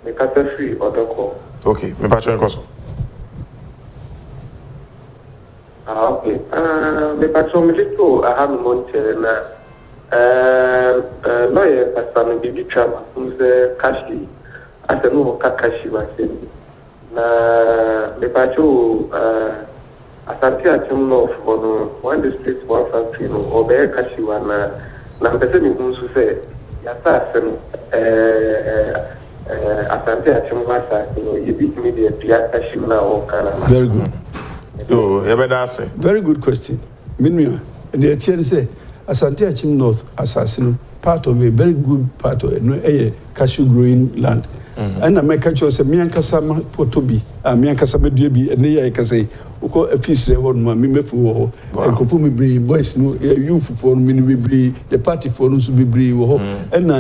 the Cata free or the call. Okay, my bachelor in Koso. Okay. The patrol milito I have monte na lawyer pastor Bibi Chama who's the Kashi as a no Kakashi was na the patrol Asante Achim North on one district one factory no or be Kashi na person who say Yasasen, Asante Achimasa, you beat me the Ashimla or Kalama. Very good. Oh, very good question. Minua, and the chair say, Asante Achim North, Assassin, part of a very good part of a cashew growing land. And I make a choice of Miankasama Potobi, Miankasama Debi, and Nia Kase, who call a fish on my Mimefu, and Kofumi Bree, boys, no, youth for me, the party for us to be Bree, and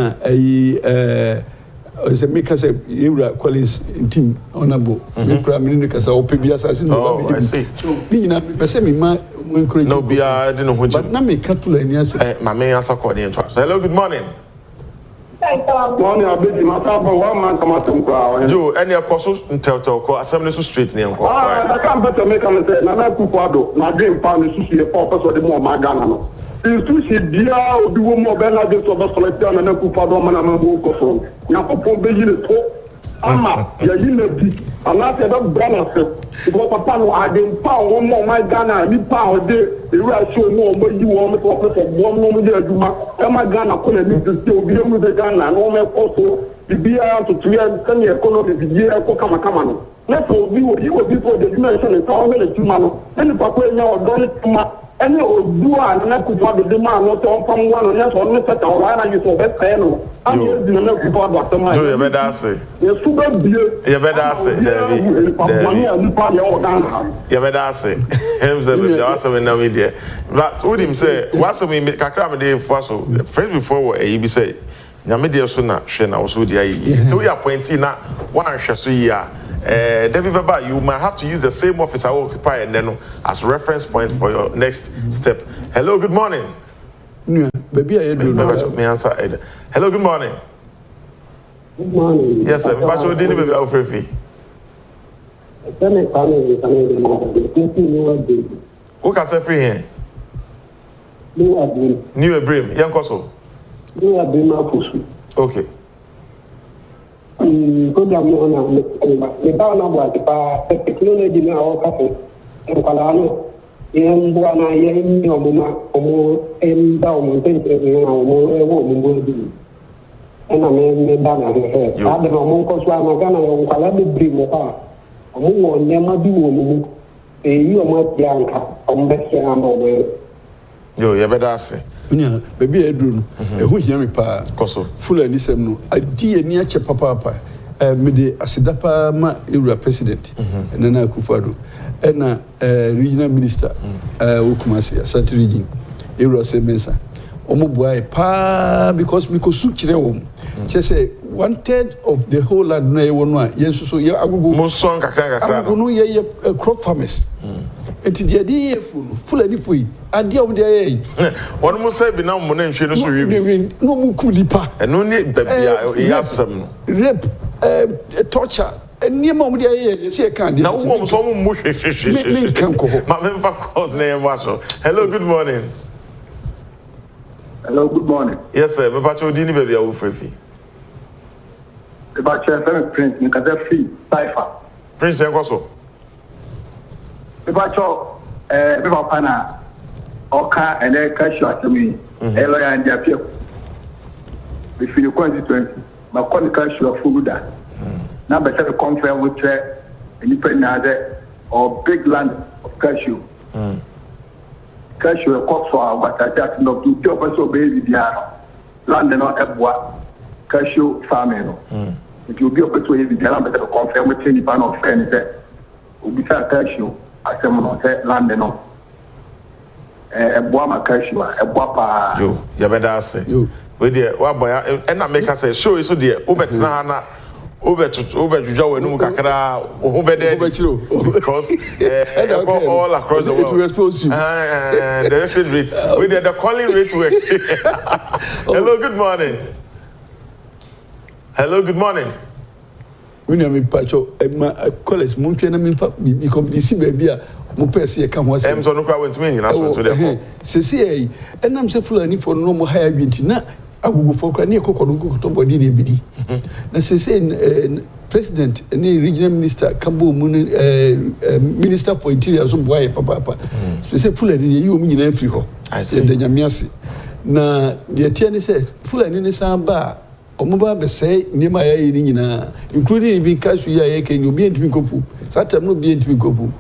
as a maker say, you are Collins in team honorable, Prime Minister, or PBS as in I see. So, being a person, no, be I didn't know what but not make couple and yes, my main answer according to us. Hello, good morning. Morning, I bet you myself for 1 month. Come out some crowd. Joe, any apostles in Telto, Assembly Street near I can't better make a mistake. Now, I'm Kupado, my dream pound is to see a purpose of the more Magana. Since to see dear, do more than I just over selected and then Kupado, man, I'm a book. Now, for business, Ama, you're in the deep. I'm not a brother. Because Papa, I didn't pound one more my Ghana, you pound there. You are so more, but you want me to offer for 1 moment. Come on, Ghana, couldn't to still be with the Ghana, and all my also the beer to 3 years, 10 years, the year, come. Let's you will be for the dimension and power of the man. And Papa, now done it to my. Any old do and I could have the demand not on from one and that's on Mr. Tawana, you saw that panel. I'm using the next part of the man. You better say. You're super dear. You better say, you better say. Himself, also in the media. But would him say, what's a minute, Kakramade Fossil, friends before a be say, Yamidia Suna, Shena was with the so we are pointing now 1 year. Debbie Baba, you might have to use the same office I occupy and then as reference point for your next step. Hello, good morning. Baby, I do not answer. Hello, good morning. Good morning. Yes, sir. But you didn't be over fee. Who can say free here? New Abrim. Young Koso. New Abrim. Okay. Program on the town about the technology now, and Palano, and Buana, Yen, or and down, and I mean, done at her head. I don't know, Moncos, Ramagana, or Calabi dream about a more never do. You are not young, on Bessie. You better say. Baby, I do. Who hear me, pa, Cosso, full and listen. I dear near Papa, Mede Asidapa ma Ura president, and then I Kufado, and regional minister, Ukumasi, Asante region, Ura Semensa. Omoboy, pa, because Mikosuchi, just say 1/3 of the whole land, no one, yes, so yeah, I will go most song, crop farmers. And the idea full of free. Idea of the one must say, be now money and no Mukulipa, and no need some rape, torture, and near Momudia, see a candy. Now, some mush, hello, good morning. Hello, good morning. Yes, sir. But you didn't be able to free. About your Prince, you can get free, cipher. Prince and Koso. About your Pana, Oka, and then cash you to me, Ella and Japio. If you constituency, my cash you are full of that. Now, better to compare with any penny or big land of cashew. Cashew a cost for what I just know to tell us obey the land and not a cashew farming. It will be a persuaded the land better confirm with any pan of friends that will be cashew. I say, land and not a boama cashew, a guapa. You better say, with the what boy, and I make us say, show is so dear, Obetrana. Over to Joe and Ukakara, over there because all across the world to expose you. The exchange rate, we did the calling rate to exchange. Hello, good morning. Hello, good morning. When I'm in Pacho, my college, Montana, because this baby, Mopesi, come was I'm so no crowd to me, and I went to the say, and I'm so full for no more higher beauty. I will go for Crania Cocoa to body BD. Now, say, President, any regional minister, Cambo Minister for Interior, so why, Papa, say full and you mean every ho. I said, the Yamiasi. na the tiani said Fulani ni samba omoba be say niema ya yi nyina including even cash ya ye can you be ntimi kofu satam no be ntimi kofu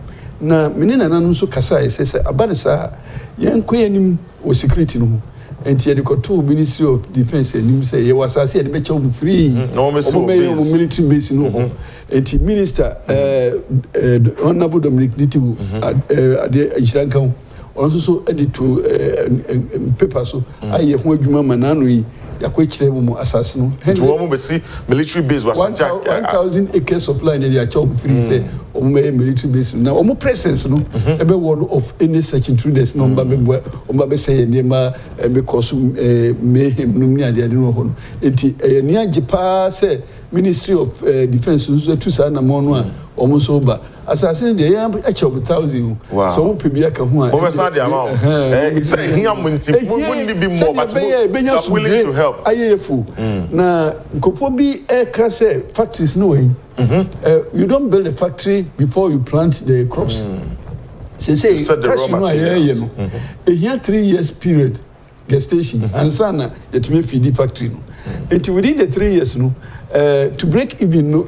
na menina nanu so kasa say abane sa yenko yanim o security no enti ye to Ministry of Defense anim say ye wasase ye be chew free no military base no enti minister honorable Dominic Nitibu ade Ishankan also edit to paper so aye ho adwuma manano yi yakwechire mu asase no to wo be see military base was 1,000 acres of land they are chow free say military base now omo presence no ebe word of any such intruders no mba be say nema because mayhem no ni ade no ho enti ni agipa say Ministry of Defense so to sa na mo no a omo so ba assassin dey ya acha 1,000 so mo pebia ka ho a o be sa dey amount say here munti mo ni bi more but willing to help ayefu na nkofo bi ka say factories no way you don't build a factory before you plant the crops say cash no aye no here 3 years period gestation and sana yet me feed factory no until within the 3 years no to break even no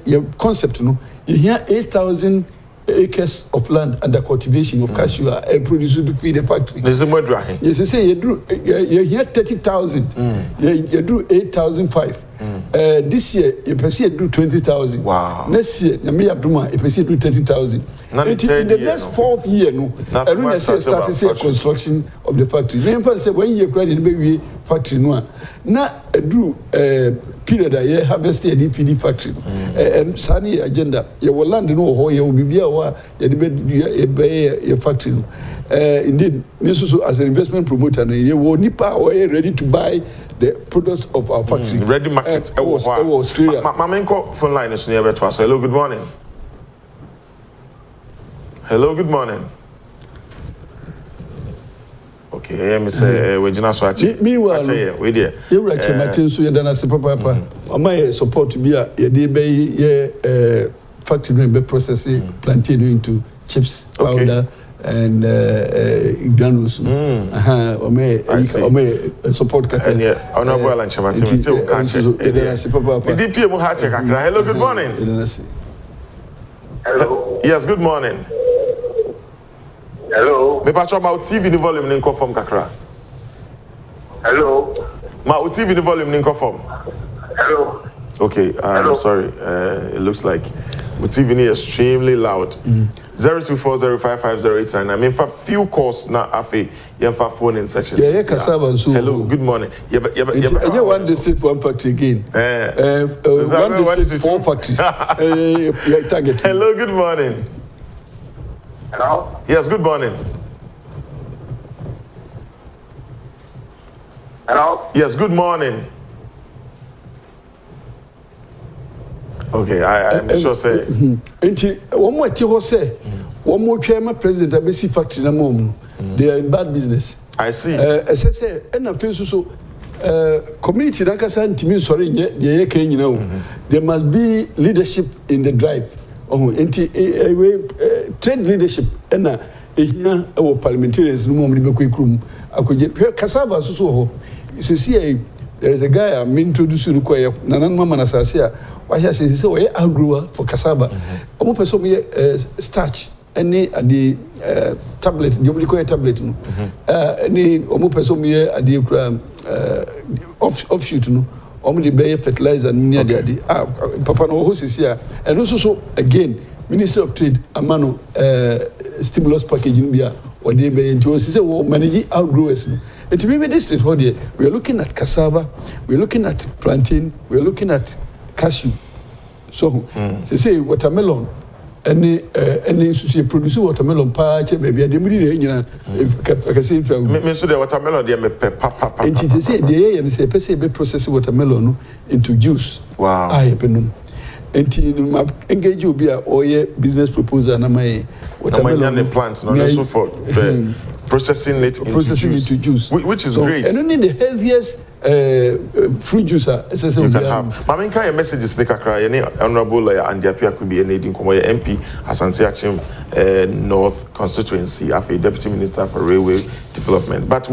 your concept no you hear 8,000 acres of land under cultivation of cashew produced to feed the factory. There's more dry. Yes, you say you hear 30,000. You do 8,005. This year you perceive do 20,000. Wow. Next year you may have you perceive do 30,000. In the next 4th year no, and when I say start to say construction of the factory. Then say when you credit the baby factory no, na do period a year harvest the feed factory. And sunny agenda. You will land no ho you will be your factory. Indeed, as an investment promoter, you will nipa ready to buy the products of our factory. Ready market. Australia. My main phone line is near to us. Hello, good morning. Hello, good morning. Okay, I say we just so meanwhile, we there. You like Martin so you dana se papa. My support to be a be factory be processing plantain into chips powder and granules. Support and honorable and Martin too catch it. DP mu ha check akra. Hello, good morning. Hello. Yes, good morning. Hello. Me patro ma TV ni volume ni nko form kakra. Hello. Ma TV ni volume ni nko form. Hello. Okay, I'm sorry. It looks like my TV is extremely loud. 02405508. I mean, for few calls now, afi, you have phone in section. Yeah, cassava. Hello, good morning. Yeah, one district, one factory again. One district, 4 factories. Target. Hello, good morning. Hello. Yes, good morning. Hello. Yes, good morning. Okay, I'm sure say. Enti one more ti ho say one more chairman president abesi factory na mom. They are in bad business. I see. Say na fe so community na kasa ntimi sori nye ye kan nyina o. There must be leadership in the drive. Enti trade leadership na ehia our parliamentarians no mom be kwekrum akoje cassava so ho. You see there is a guy I'm introducing to Koya, Nanan Mama Nasasia. Why he says, so I grower for cassava. Omo person me starch, any the tablet, the oblique tablet. Any omo person me the offshoot, no. Omo the bay fertilizer near the Papa no host is here. And also, so again, Minister of Trade, Amano stimulus package in Bia, or they bay into us, managing outgrowers. And to me, this is what we are looking at cassava, we are looking at plantain, we are looking at cashew. So, they say watermelon, any produce watermelon patch, maybe I didn't say the watermelon, they may papa. And they say they say process watermelon into juice. Wow. I until engage you be a business proposal na my watermelon plants no so for processing it into juice. Which is great. And only the healthiest fruit juice you can have. Mama, can your messages take a cry? Any honorable lawyer and the APPIAH-KUBI and Nadine Komoye MP Asante Achim North constituency as a deputy minister for railway development. But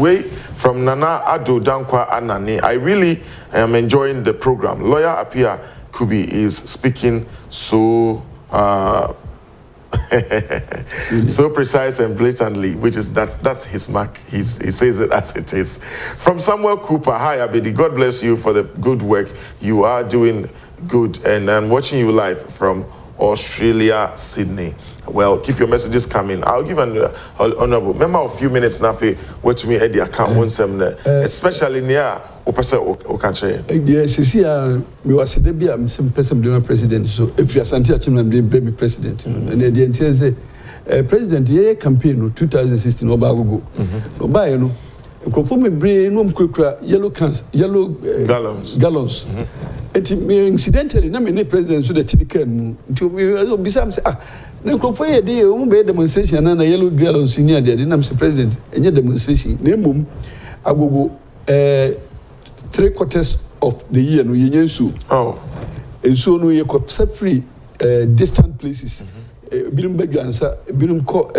from Nana Ado Dankwa Anani, I really am enjoying the program. Lawyer APPIAH-KUBI is speaking so so precise and blatantly, which is that's his mark. He says it as it is. From Samuel Cooper, hi Abedi, God bless you for the good work you are doing. Good, and I'm watching you live from Australia, Sydney. Well, keep your messages coming. I'll give an honorable. Remember a few minutes now for what me at the account one seminar, especially near Opasa Okache. Yes, you see, we was the be some president. So if you are Santi Achim, be president, and the entire say president ye campaign 2016 Obago. Oba no. Conform me brain yellow cans, yellow gallons. Incidentally, na me president so the chicken to be some say na crofo ye dey be demonstration na yellow gallons near there na say president enye demonstration na mum agogo 3/4 of the year no yenye nsu ensu no ye ko free distant places birum badwansa birum ko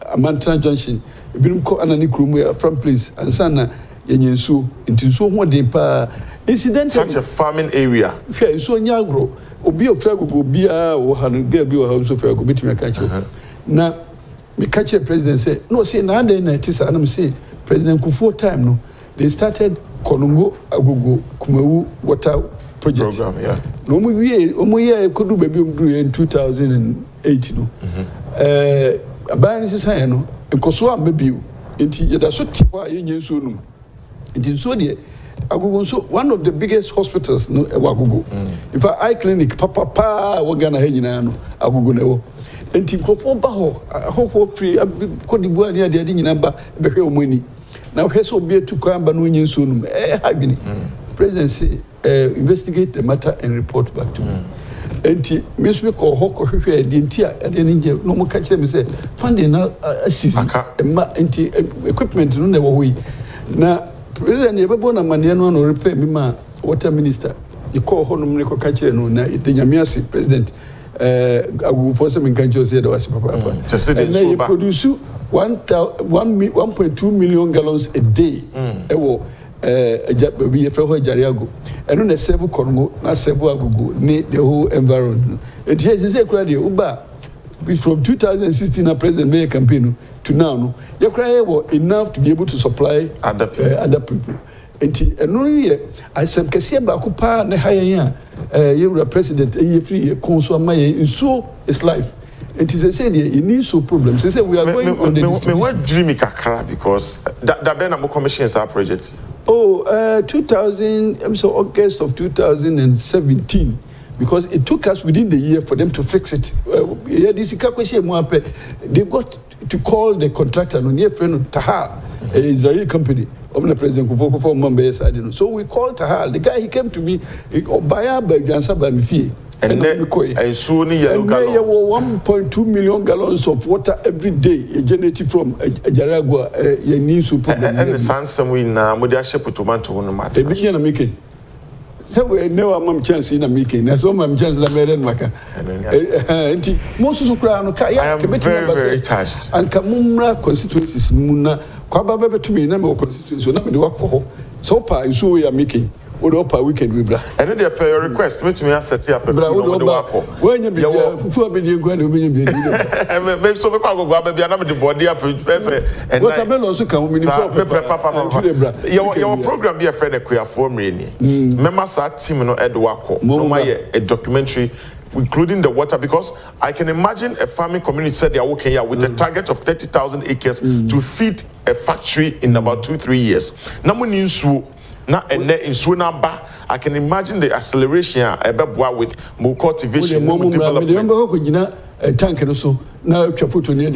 Amantra Junction birum ko anani krumu from place ansana yenye nsu ntinsu ho de pa incident such a farming area hwe nsu nyagro obi ofragogo bia wo hanu girl bi wo house ofragogo betumi aka che na me catch the president say no say na dey na tisa na me say president Kufuor time no they started Konongo Agogo Kumawu water project program, yeah. No mu ye kodu baby in 2008 no aban ni sisa no enkoso ababiu enti yeda so tiwa yenye nso no enti so de Agogo so one of the biggest hospitals no Agogo in fact eye clinic papa wo Ghana he nyina no Agogo na wo enti Kufuor ba ho free kodibu ani de nyina ba behwe omani na hwe so obi etu kwamba no yenye nso no hagini president say investigate the matter and report back to me. Enti me so ko hoko hwehwe de enti a de nje no mo ka kire me say funding na assist ma enti equipment no na wo hoyi na president ye bebo na mane no no repair me ma water minister e ko ho no me ko ka kire no na de nyamiase president agu for some kan jo say da wasi papa and they produce 1.2 million gallons a day ewo we have for Jariago, and on a several Congo, not several Agogo, need the whole environment. And yes, it's a credit Uba from 2016 a president made a campaign to now. Your cry was enough to be able to supply other people. And only I said, Cassia Bakupa, Nehaya, you're a president, a year free, consul, my so is life. And it said, it needs so problems. They said, we are going on the what dreamy kakra because that Benamo commission is our project. Oh, August of 2017, because it took us within the year for them to fix it. They got to call the contractor, near friend Tahal, an Israeli company. President Kufuor, so we called Tahal. The guy, he came to me, and soon 1.2 million gallons of water every day generated from Jaragua. And the Sansom we now Mudia put tomato on the matter. Making. So we know I'm chance in a making. That's all my chance I made in Maka. Most of the I am very touched. And Kamumra constituencies Muna, Kwaba to me, number of constituencies, number the so far, so we are making. Would open weekend with bra. And then they your request. Me to me set up a when you be before be going to be. Maybe so we go baby and the body up and what I also come with your program be a friend queer form really. Remember that team no Edwako. No a documentary including the water because I can imagine a farming community said they are working here with a target of 30,000 acres to feed a factory in about 2-3 years. Now, and in Swinamba, I can imagine the acceleration with more cultivation, more development. A tank and so now you put on it.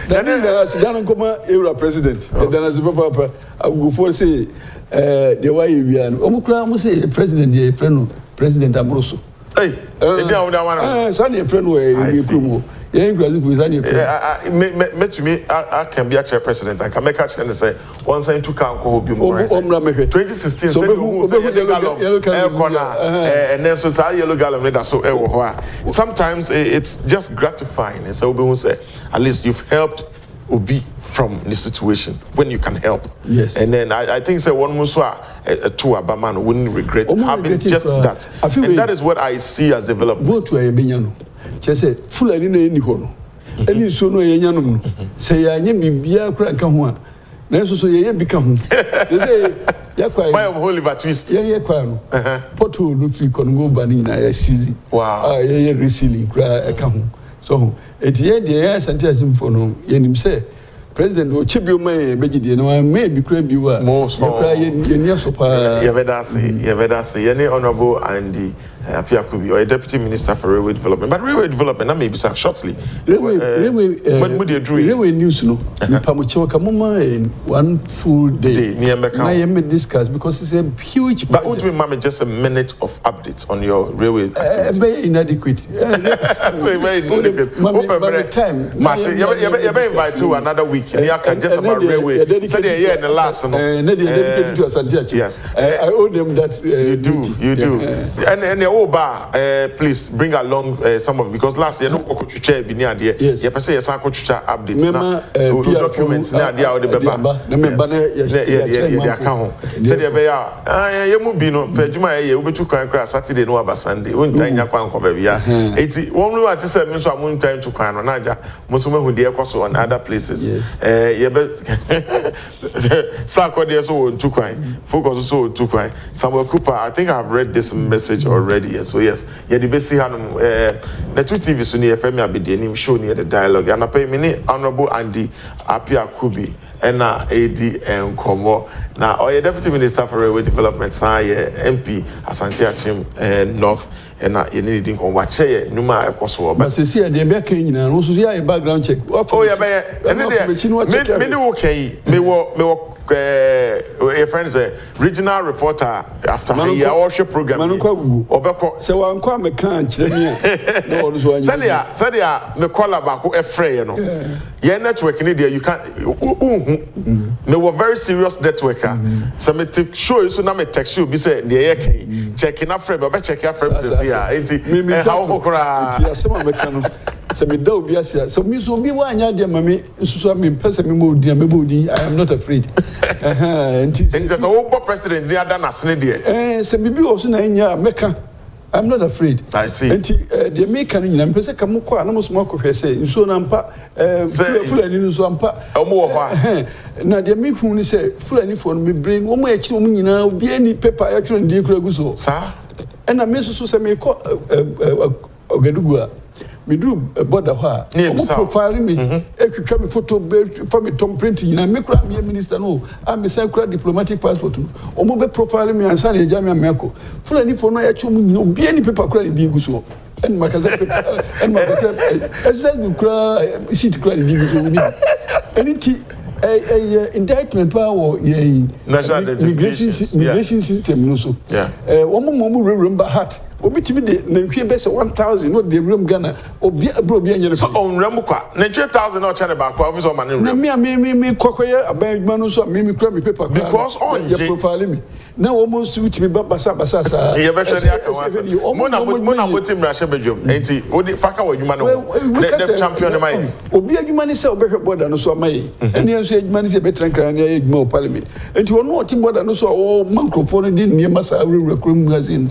Then as Dan Coma, Euro president, and then as a papa, I will go for say the way we are. Omukra must say, President, the friend, President Amoroso. Hey, Sunny a friend where you promo. Yeah, Graphic me to me, I can be a chair president. I can make a change and say, once I took out 2016, so yellow corner, and then so yellow gallon, that's so sometimes it's just gratifying. And so we will say, at least you've helped Obi from the situation when you can help. Yes. And then I think say one muswa to Abaman wouldn't regret having just that. And that is what I see as development. Vote to a benyano. Chese full ani na eni ho no. Ani so no ye nyanom no. Se ya nya bibia kura ka ho a. Na so ye bi ka ho. Chese ya kwa. My Oliver twist. Ye kwa no. Porto do fi kongo bani na ya sizi. Wow. Ye resealing kura ka ho. So etiye de ya asante asimfo no ye nim se President o chibio mai begide no may be kura bi wa. Kura ye ni asopa. Ye veda say any honorable and APPIAH-KUBI or a deputy minister for railway development. But railway development, that may be shortly. Railway news, no. Pamucho Kamuma in one full day. I may discuss because it's a huge. But would you mama just a minute of updates on your railway activities? Very inadequate. Very inadequate. By time, Martin, you're invited to another week. You can just about railway. So they're here in the last. Dedicated to a yes. I owe them that. You do. And please bring along some of it because last year no kochucha bi ni ade ye pese yes kochucha updates na documents na ade a the beba na member na ye aka ho say the be ya ye mu bi no pejuma ye obetu kwan kra Saturday no aba Sunday won tan nya kwan ko ba bia eti won no ati say me so amun tan to kwan no na ja mo so mahu de ekoso on other places ye be Saturday so won to kwan focus so to kwan Samuel Cooper. I think I've read this message already. So yes, yeah, the best hanum the two TV so near FM Abidin show near the dialogue and I pay many honorable Andy APPIAH-KUBI and AD and Komo now or deputy minister for railway development MP Asante Achim North and you need to come watch here numa ekoso but see the be kan nyina no so see background check oh yeah and me okay me your friends regional reporter after here worship program obeko se wan kwa me kan kire me no no so anya sadia me call about efrey no your network ni there you can me were very serious networker so me show you so na me text you be say there you checking afrey be check afrey say here enti how hokora ti asema me kan no se me da obi asia so me so bi wa anya de mame nsusu me pese me mo di me bo di I am not afraid enti so wo president ni ada na sene de se bibi o so na anya meka I'm not afraid. I see. Enti the make kan nyina mpese ka mo kwa na mo so makohwe se nsuo na mpa fulani nsuo ampa omo wo ha na the me hu ni se fulani fo no me brain wo mo ya kire wo nyina obi ani paper ya kire ndi kura guso sa na me so se me ko ogadugu a me do border ho a mo profile me etwetwa me photo for me tom print nyina me kura me minister no a me say kura diplomatic passport o mo be profile me ansa na eja me ameko fulani fo no ya kire wo nyina obi ani paper kura ndi guso en makaza esa kura sheet kura ndi guso ni anything indictment power immigration system no so one remember hat obitimi de nantwie bese 1000 no de room Ghana obi anyere so on remukwa nantwie 1000 no chane ba kwa office o man na me kokoye aban no so me kura me paper because on je profile me na almost switch me basa sa ye be hwede aka wa mo na botim rashe bedwom enti odi faka wadwuma no the champion mai obi adwuma ni se obehwe border no so amai eni enso adwuma ni se betranka na adwuma o parliament enti wono oti border no so o microphone di ne masa awura krom magazine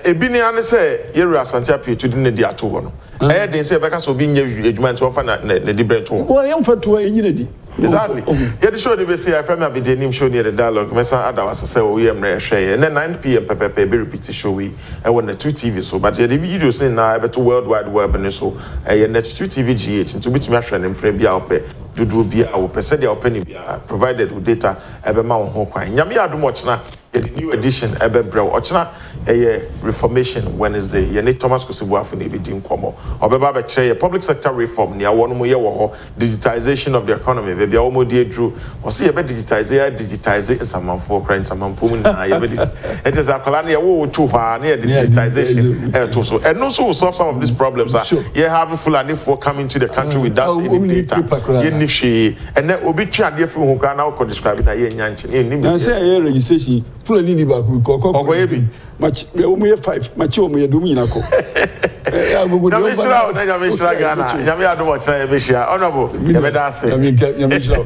ebi ni ane say yeru Asante APPIAH di ne di ato ho no den say be ka so bi nya adwuma nti ofa na di brent ho wo yam fatu enyina di exactly yeah the show dey say I from Abidin show near the dialogue mesa adawas say o yem na hwe and then 9 p.m. pepe be repeat show we e won na 2 TV so but the video say na e beto world wide web ne so e net 2 TV GH nto bitimi ahwe ne mpre bia ope dudu bia wo pese dia ope ne bia provided with data e be ma wo ho kwan nyame adom ochna the new edition ebe brew ochina reformation Wednesday ye ne Thomas Kusibuafo ne be din komo obeba be kire public sector reform ne awono mo ye wo ho digitization of the economy be bia omo die dru o se ye be digitize nsamanfo kra nsamanfo mu na ye be it is akola ne ye wo to ha ne digitization to so and also will solve some of these problems ye have Fulani for coming to the country without any data ye ni hwe and obi twa de fi hu kra na ko describe na ye nyanche na say ye registration Fulani ni ba ko ebi match we omo 5 match omo ye do mu nyina ko Yamishra Ghana Yami Ado Honorable Yameda say Yamishra